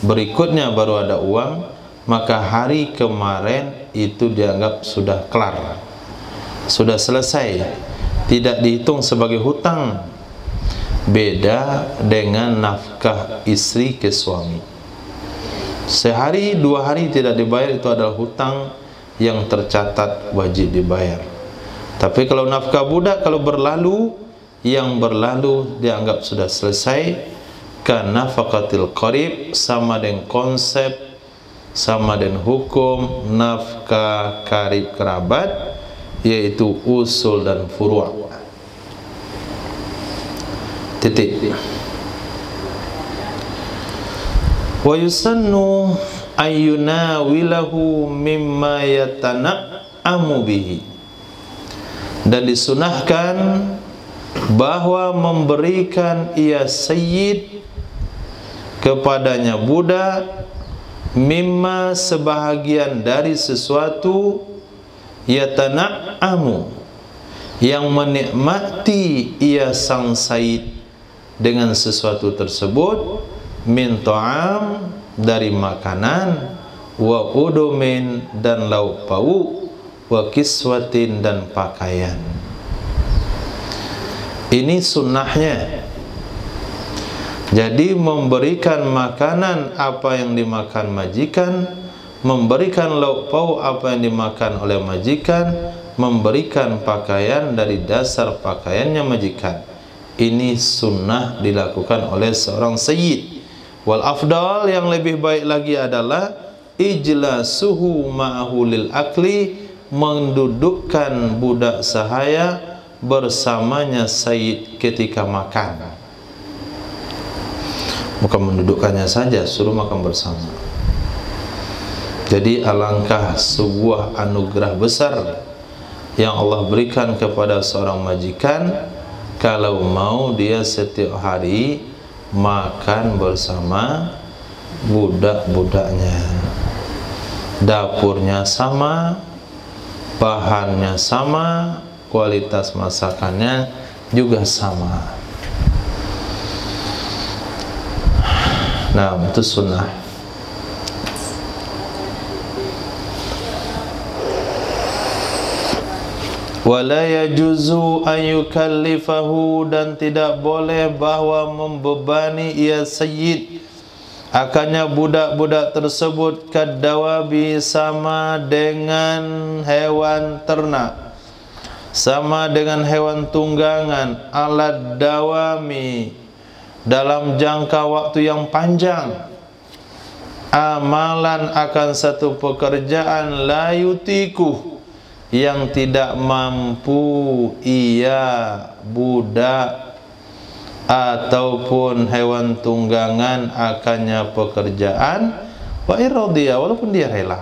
berikutnya baru ada uang, maka hari kemarin itu dianggap sudah kelar, sudah selesai, tidak dihitung sebagai hutang. Beda dengan nafkah istri ke suami. Sehari dua hari tidak dibayar, itu adalah hutang yang tercatat wajib dibayar. Tapi kalau nafkah budak, kalau berlalu, yang berlalu dianggap sudah selesai. Karena nafaqatil qarib sama dengan konsep, sama dengan hukum nafkah karib kerabat, yaitu usul dan furu'. Titik. Wa yusannu ayyunawilahu mimma yatana'amu bihi, dan disunahkan bahwa memberikan ia sayyid kepadanya budak mimma sebahagian dari sesuatu yatana'amu yang menikmati ia sang sayyid dengan sesuatu tersebut, min ta'am dari makanan, wa udumin dan lauk pauk, wa kiswatin dan pakaian. Ini sunnahnya. Jadi memberikan makanan apa yang dimakan majikan, memberikan lauk pauk apa yang dimakan oleh majikan, memberikan pakaian dari dasar pakaiannya majikan. Ini sunnah dilakukan oleh seorang sayyid. Wal afdal, yang lebih baik lagi adalah ijlasuhu ma'ahu lil akli mendudukkan budak sahaya bersamanya Sayyid ketika makan. Bukan mendudukkannya saja, suruh makan bersama. Jadi alangkah sebuah anugerah besar yang Allah berikan kepada seorang majikan kalau mau dia setiap hari makan bersama budak-budaknya. Dapurnya sama, bahannya sama, kualitas masakannya juga sama. Nah, itu sunnah. Wala yajuzu an yukallifahu, dan tidak boleh bahwa membebani ia Sayyid akannya budak-budak tersebut kadawabi, sama dengan hewan ternak, sama dengan hewan tunggangan, alat dawami, dalam jangka waktu yang panjang, amalan akan satu pekerjaan la yutiku, yang tidak mampu ia budak ataupun hewan tunggangan akannya pekerjaan, wa iradiya, walaupun dia rela.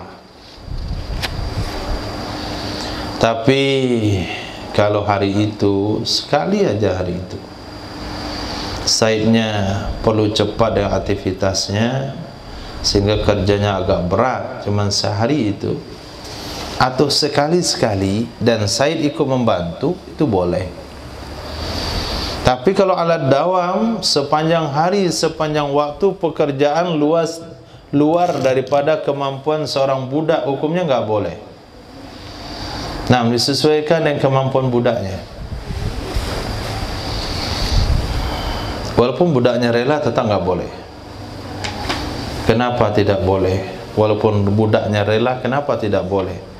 Tapi kalau hari itu, sekali aja hari itu Saidnya perlu cepat dengan aktivitasnya sehingga kerjanya agak berat, cuman sehari itu atau sekali-sekali dan Said ikut membantu, itu boleh. Tapi kalau alat dawam sepanjang hari, sepanjang waktu, pekerjaan luar daripada kemampuan seorang budak, hukumnya nggak boleh. Nah, disesuaikan dengan kemampuan budaknya. Walaupun budaknya rela, tetap nggak boleh. Kenapa tidak boleh? Walaupun budaknya rela, kenapa tidak boleh?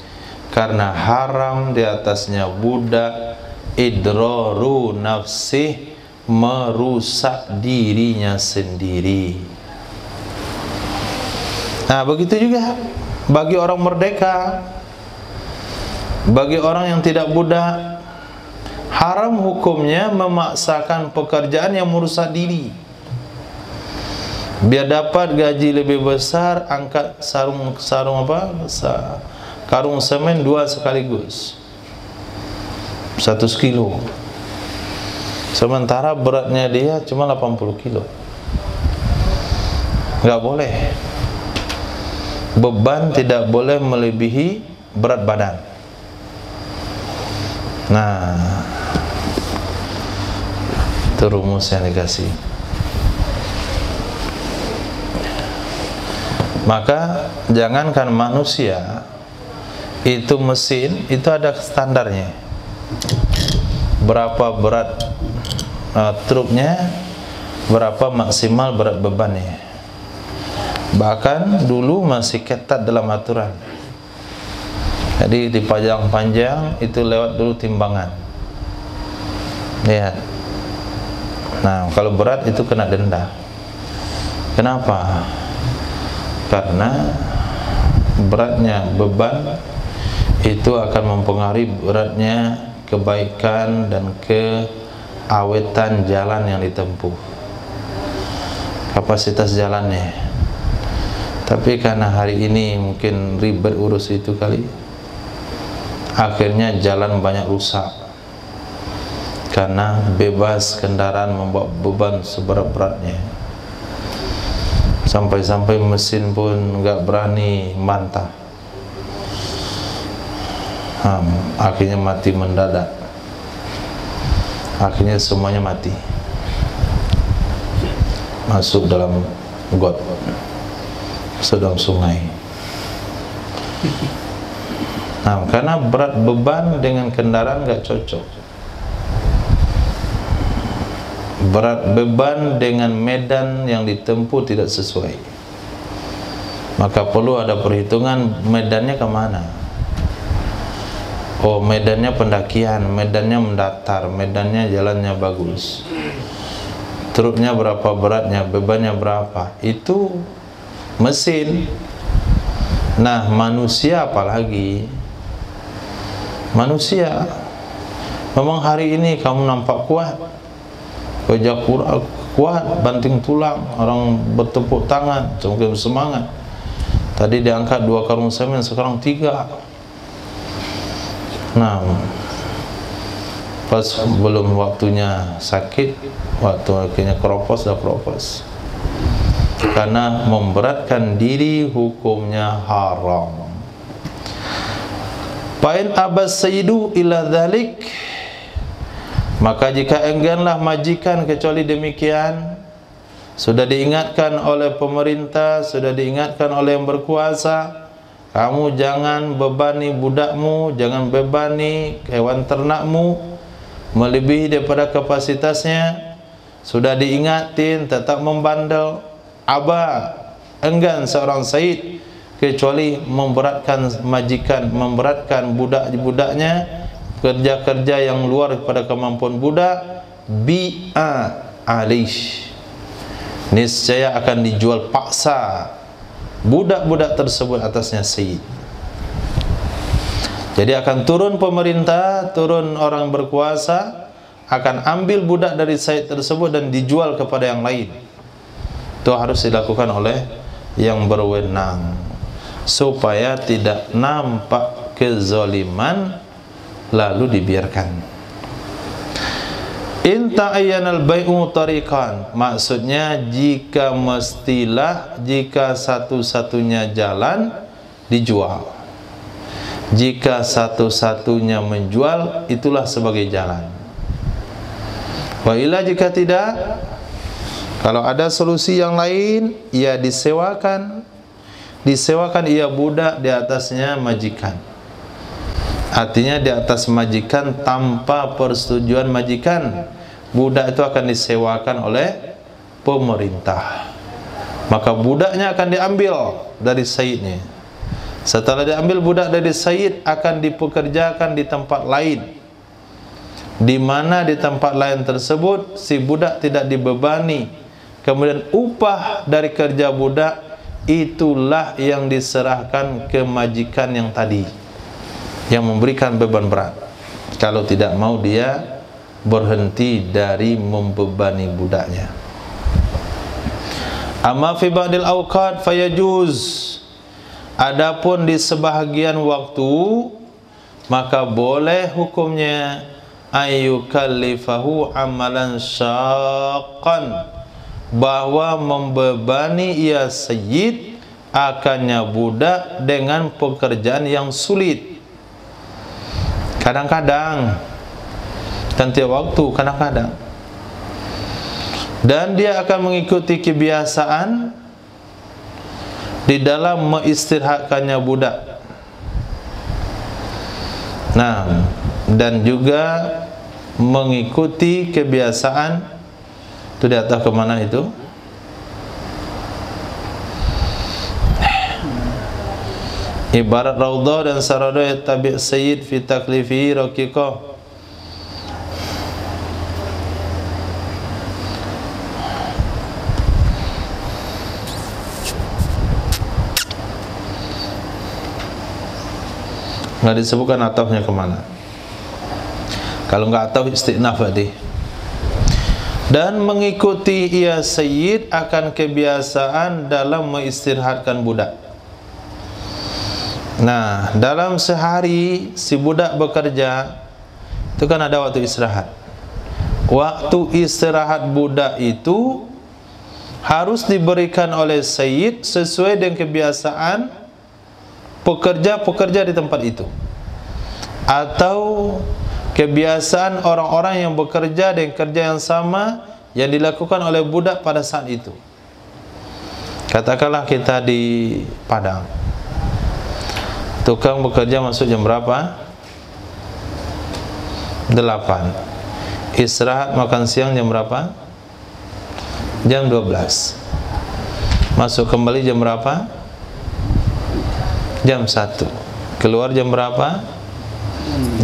Karena haram di atasnya budak idraru nafsih, merusak dirinya sendiri. Nah, begitu juga bagi orang merdeka, bagi orang yang tidak budak, haram hukumnya memaksakan pekerjaan yang merusak diri. Biar dapat gaji lebih besar, angkat karung semen 2 sekaligus, 1 kilo, sementara beratnya dia cuma 80 kilo. Nggak boleh. Beban tidak boleh melebihi berat badan. Nah, itu rumus yang dikasih. Maka jangankan manusia, itu mesin itu ada standarnya. Berapa berat truknya, berapa maksimal berat bebannya. Bahkan dulu masih ketat dalam aturan. Jadi dipajang panjang itu lewat dulu timbangan. Lihat. Nah, kalau berat itu kena denda. Kenapa? Karena beratnya beban itu akan mempengaruhi beratnya kebaikan dan keawetan jalan yang ditempuh, kapasitas jalannya. Tapi karena hari ini mungkin ribet urus itu kali, akhirnya jalan banyak rusak karena bebas kendaraan membawa beban seberat-beratnya, sampai-sampai mesin pun nggak berani bantah. Akhirnya mati mendadak. Akhirnya semuanya mati, masuk dalam got, masuk dalam sungai. Nah, karena berat beban dengan kendaraan nggak cocok. Berat beban dengan medan yang ditempuh tidak sesuai. Maka perlu ada perhitungan medannya kemana. Oh, medannya pendakian, medannya mendatar, medannya jalannya bagus, truknya berapa beratnya, bebannya berapa, itu mesin. Nah, manusia apalagi manusia. Memang hari ini kamu nampak kuat, kerja kuat, banting tulang, orang bertepuk tangan, semakin semangat. Tadi diangkat 2 karung semen, sekarang 3. Nah, pas belum waktunya sakit, waktu akhirnya keropos, dah keropos. Karena memberatkan diri, hukumnya haram. Fa'in abas sayyidu ila dhalik, maka jika engganlah majikan kecuali demikian, sudah diingatkan oleh pemerintah, sudah diingatkan oleh yang berkuasa, kamu jangan bebani budakmu, jangan bebani hewan ternakmu melebihi daripada kapasitasnya. Sudah diingatin, tetap membandel, enggan seorang sayyid kecuali memberatkan majikan, memberatkan budak-budaknya, kerja-kerja yang luar daripada kemampuan budak, bi'a alish, niscaya akan dijual paksa budak-budak tersebut atasnya sayyid. Jadi akan turun pemerintah, turun orang berkuasa, akan ambil budak dari sayyid tersebut dan dijual kepada yang lain. Itu harus dilakukan oleh yang berwenang, supaya tidak nampak kezaliman lalu dibiarkan. Inta ayyanal bai'u tariqan, maksudnya jika satu-satunya jalan dijual, jika satu-satunya menjual, itulah sebagai jalan. Wa illa jika tidak, kalau ada solusi yang lain, ia disewakan ia budak, di atasnya majikan. Artinya di atas majikan tanpa persetujuan majikan, budak itu akan disewakan oleh pemerintah. Maka budaknya akan diambil dari sayyidnya. Setelah diambil budak dari sayyid, akan dipekerjakan di tempat lain, di mana di tempat lain tersebut si budak tidak dibebani. Kemudian upah dari kerja budak itulah yang diserahkan ke majikan yang tadi, yang memberikan beban berat. Kalau tidak mau dia berhenti dari membebani budaknya. Amma fi ba'dil awqat fayajuz, adapun di sebahagian waktu maka boleh hukumnya ayyukallifahu amalan syaqqan, bahwa membebani ia sayyid akannya budak dengan pekerjaan yang sulit. Kadang-kadang, dan tiap waktu, kadang-kadang, dan dia akan mengikuti kebiasaan di dalam mengistirahatkannya budak. Nah, dan juga mengikuti kebiasaan itu di atas kemana itu? Ibarat raudhah dan sarada tabi' sayyid fi taklifi raqiqah. Nggak disebutkan atafnya kemana. Kalau nggak ataf istinaf tadi. Dan mengikuti ia sayyid akan kebiasaan dalam mengistirahatkan budak. Nah, dalam sehari si budak bekerja, itu kan ada waktu istirahat. Waktu istirahat budak itu harus diberikan oleh sayyid sesuai dengan kebiasaan pekerja-pekerja di tempat itu, atau kebiasaan orang-orang yang bekerja dengan kerja yang sama yang dilakukan oleh budak pada saat itu. Katakanlah kita di Padang, tukang bekerja masuk jam berapa? 8. Istirahat makan siang jam berapa? Jam 12. Masuk kembali jam berapa? Jam 1. Keluar jam berapa?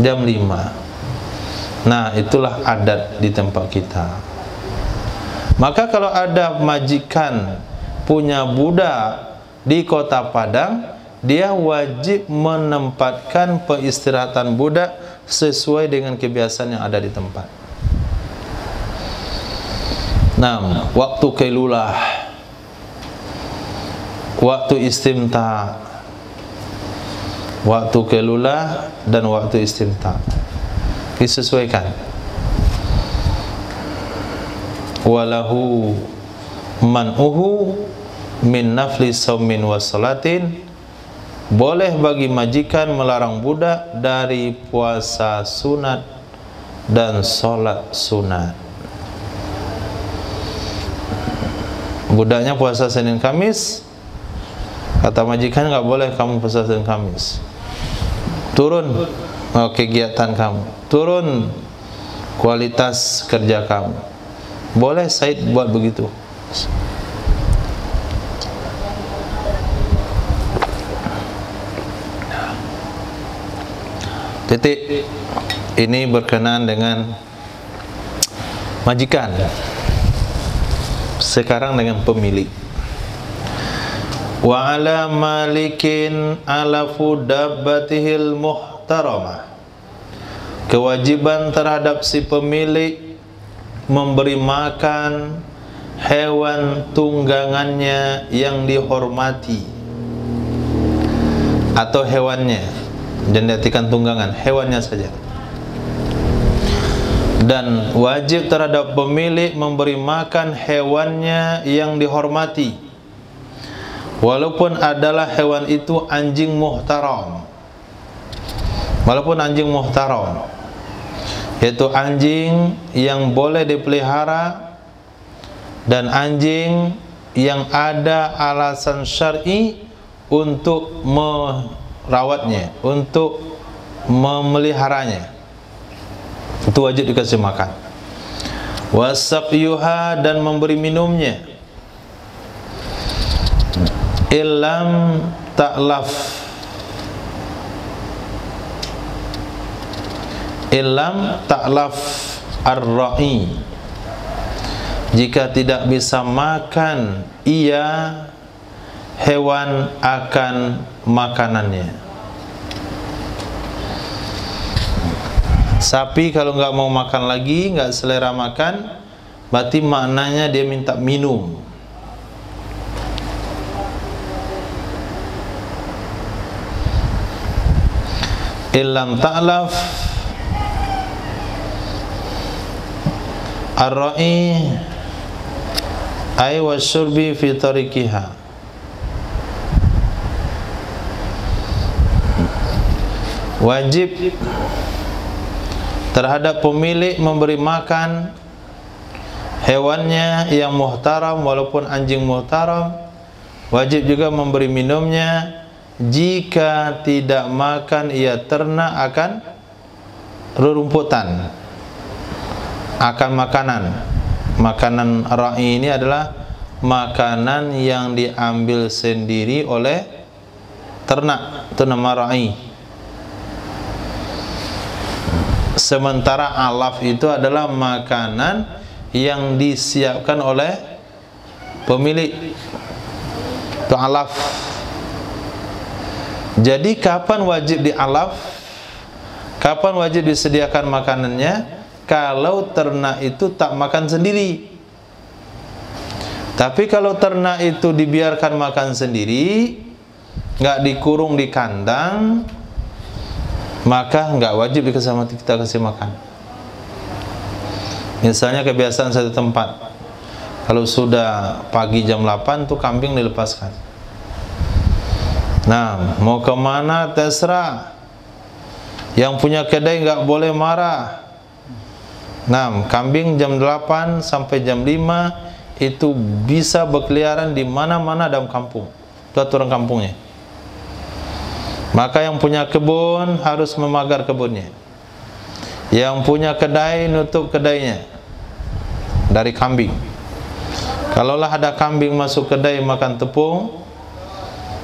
Jam 5. Nah, itulah adat di tempat kita. Maka kalau ada majikan punya budak di kota Padang, dia wajib menempatkan peristirahatan budak sesuai dengan kebiasaan yang ada di tempat. Nah, waktu kailulah, waktu istimta, waktu kailulah dan waktu istimta disesuaikan. Walahu man'uhu min nafli saumin wa salatin, boleh bagi majikan melarang budak dari puasa sunat dan sholat sunat. Budaknya puasa Senin Kamis, kata majikan nggak boleh kamu puasa Senin Kamis, turun kegiatan kamu, turun kualitas kerja kamu. Boleh Said buat begitu. Titik. Ini berkenaan dengan majikan. Sekarang dengan pemilik. Wa ala malikin alafu dabbatihil muhtaramah, kewajiban terhadap si pemilik memberi makan hewan tunggangannya yang dihormati, atau hewannya, jangan diartikan tunggangan, hewannya saja. Dan wajib terhadap pemilik memberi makan hewannya yang dihormati, walaupun adalah hewan itu anjing muhtaram. Walaupun anjing muhtaram, yaitu anjing yang boleh dipelihara dan anjing yang ada alasan syar'i untuk merawatnya, untuk memeliharanya, itu wajib dikasih makan. Wasaqyuha, dan memberi minumnya. Illam ta'laf, illam ta'laf ar-ra'i, jika tidak bisa makan ia hewan akan makanannya. Sapi kalau nggak mau makan lagi, nggak selera makan, berarti maknanya dia minta minum. Illam ta'laf ar-ra'i ay wasyurbi fi tariqiha, wajib terhadap pemilik memberi makan hewannya yang muhtaram, walaupun anjing muhtaram. Wajib juga memberi minumnya. Jika tidak makan ia ternak akan rerumputan, akan makanan. Makanan ra'i ini adalah makanan yang diambil sendiri oleh ternak, itu nama ra'i. Sementara alaf itu adalah makanan yang disiapkan oleh pemilik, itu alaf. Jadi kapan wajib dialaf, kapan wajib disediakan makanannya? Kalau ternak itu tak makan sendiri. Tapi kalau ternak itu dibiarkan makan sendiri, nggak dikurung di kandang, maka nggak wajib kita kasih makan. Misalnya kebiasaan satu tempat, kalau sudah pagi jam 8 tuh kambing dilepaskan. Nah, mau kemana terserah. Yang punya kedai nggak boleh marah. Nah, kambing jam 8 sampai jam 5 itu bisa berkeliaran di mana-mana dalam kampung. Itu aturan kampungnya. Maka yang punya kebun harus memagar kebunnya. Yang punya kedai nutup kedainya dari kambing. Kalaulah ada kambing masuk kedai makan tepung,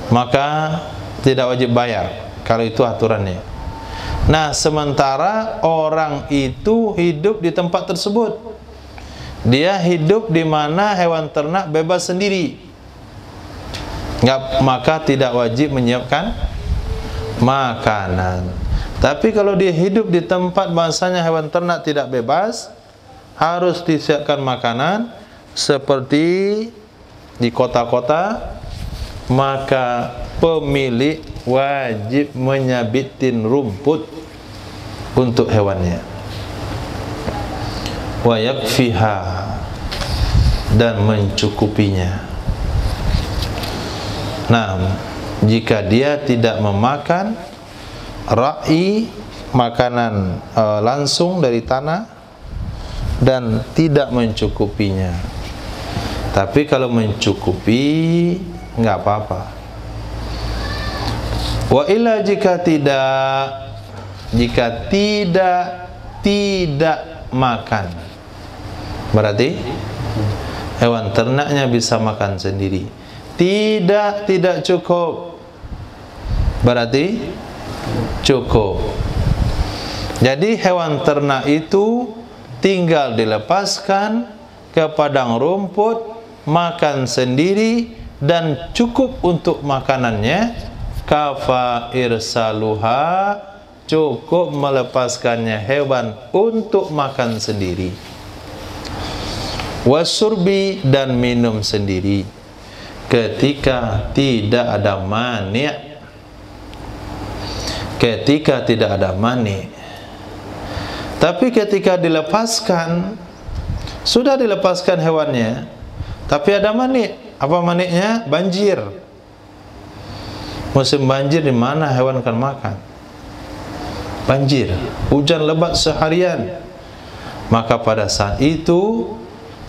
maka tidak wajib bayar, kalau itu aturannya. Nah, sementara orang itu hidup di tempat tersebut, dia hidup di mana hewan ternak bebas sendiri. maka tidak wajib menyiapkan makanan. Tapi kalau dia hidup di tempat bahasanya hewan ternak tidak bebas, harus disiapkan makanan seperti di kota-kota, maka pemilik wajib menyabitin rumput untuk hewannya. Wa yakfiha, dan mencukupinya. Nah, jika dia tidak memakan ra'i, makanan langsung dari tanah, dan tidak mencukupinya. Tapi kalau mencukupi, nggak apa-apa. Wa illa, jika tidak makan, berarti hewan ternaknya bisa makan sendiri. Tidak cukup, berarti cukup. Jadi hewan ternak itu tinggal dilepaskan ke padang rumput, makan sendiri, dan cukup untuk makanannya. Kafa irsaluha, cukup melepaskannya hewan untuk makan sendiri. Wasurbi, dan minum sendiri ketika tidak ada mani'. Ketika tidak ada mani'. Tapi ketika dilepaskan, sudah dilepaskan hewannya, tapi ada mani'. Apa mani'nya? Banjir. Musim banjir, di mana hewan akan makan? Banjir, hujan lebat seharian. Maka pada saat itu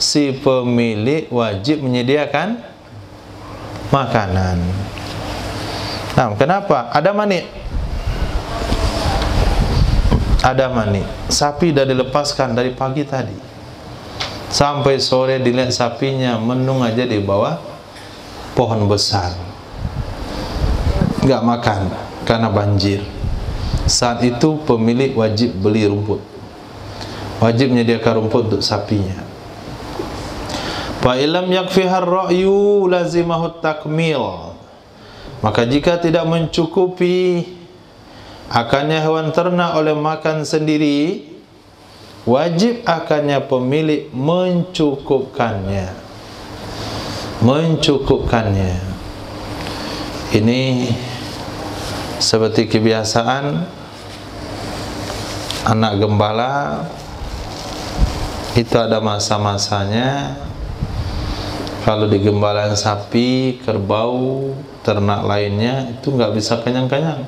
si pemilik wajib menyediakan makanan. Nah, kenapa? Ada mani'. Ada mani'. Sapi sudah dilepaskan dari pagi tadi. Sampai sore dilihat sapinya menung aja di bawah pohon besar. Nggak makan karena banjir. Saat itu pemilik wajib beli rumput, wajib menyediakan rumput untuk sapinya. Fa illam yakfihar ra'yu lazimahut takmil, maka jika tidak mencukupi akannya hewan ternak oleh makan sendiri, wajib akannya pemilik mencukupkannya. Ini seperti kebiasaan anak gembala, itu ada masa-masanya. Kalau digembalain sapi, kerbau, ternak lainnya, itu nggak bisa kenyang-kenyang.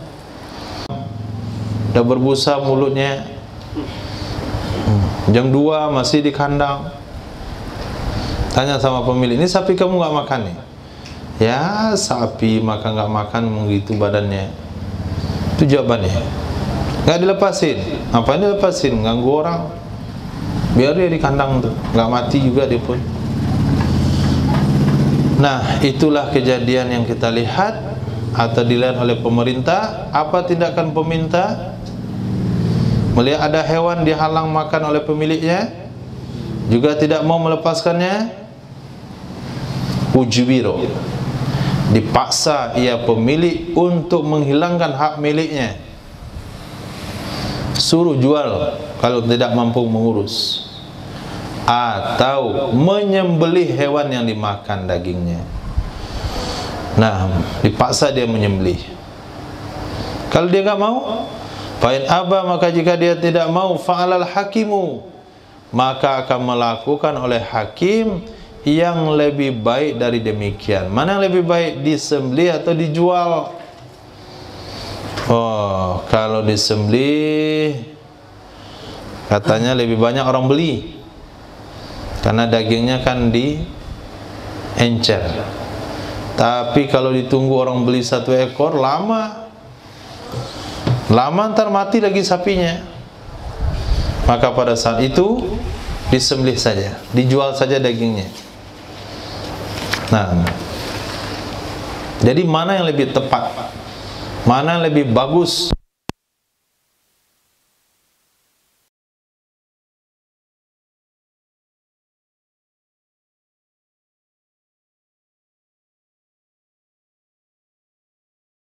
Udah berbusa mulutnya, jam 2 masih di kandang. Tanya sama pemilik, ini sapi kamu nggak makan nih? Ya, sapi makan nggak makan begitu badannya. Itu jawabannya. Nggak dilepasin. Ngapain dilepasin? Ganggu orang. Biar dia di kandang tuh, nggak mati juga dia pun. Nah, itulah kejadian yang kita lihat atau dilihat oleh pemerintah. Apa tindakan pemerintah? Melihat ada hewan dihalang makan oleh pemiliknya, juga tidak mau melepaskannya, ujbiro, dipaksa ia pemilik untuk menghilangkan hak miliknya, suruh jual kalau tidak mampu mengurus, atau menyembelih hewan yang dimakan dagingnya. Nah, dipaksa dia menyembelih. Kalau dia nggak mau, fa'in aba, maka jika dia tidak mau, fa'alal hakimu, maka akan melakukan oleh hakim yang lebih baik dari demikian. Mana yang lebih baik, disembelih atau dijual? Oh, kalau disembelih katanya lebih banyak orang beli, karena dagingnya kan diencer. Tapi kalau ditunggu orang beli 1 ekor, lama ntar mati lagi sapinya. Maka pada saat itu disembelih saja, dijual saja dagingnya. Nah, jadi mana yang lebih tepat, mana yang lebih bagus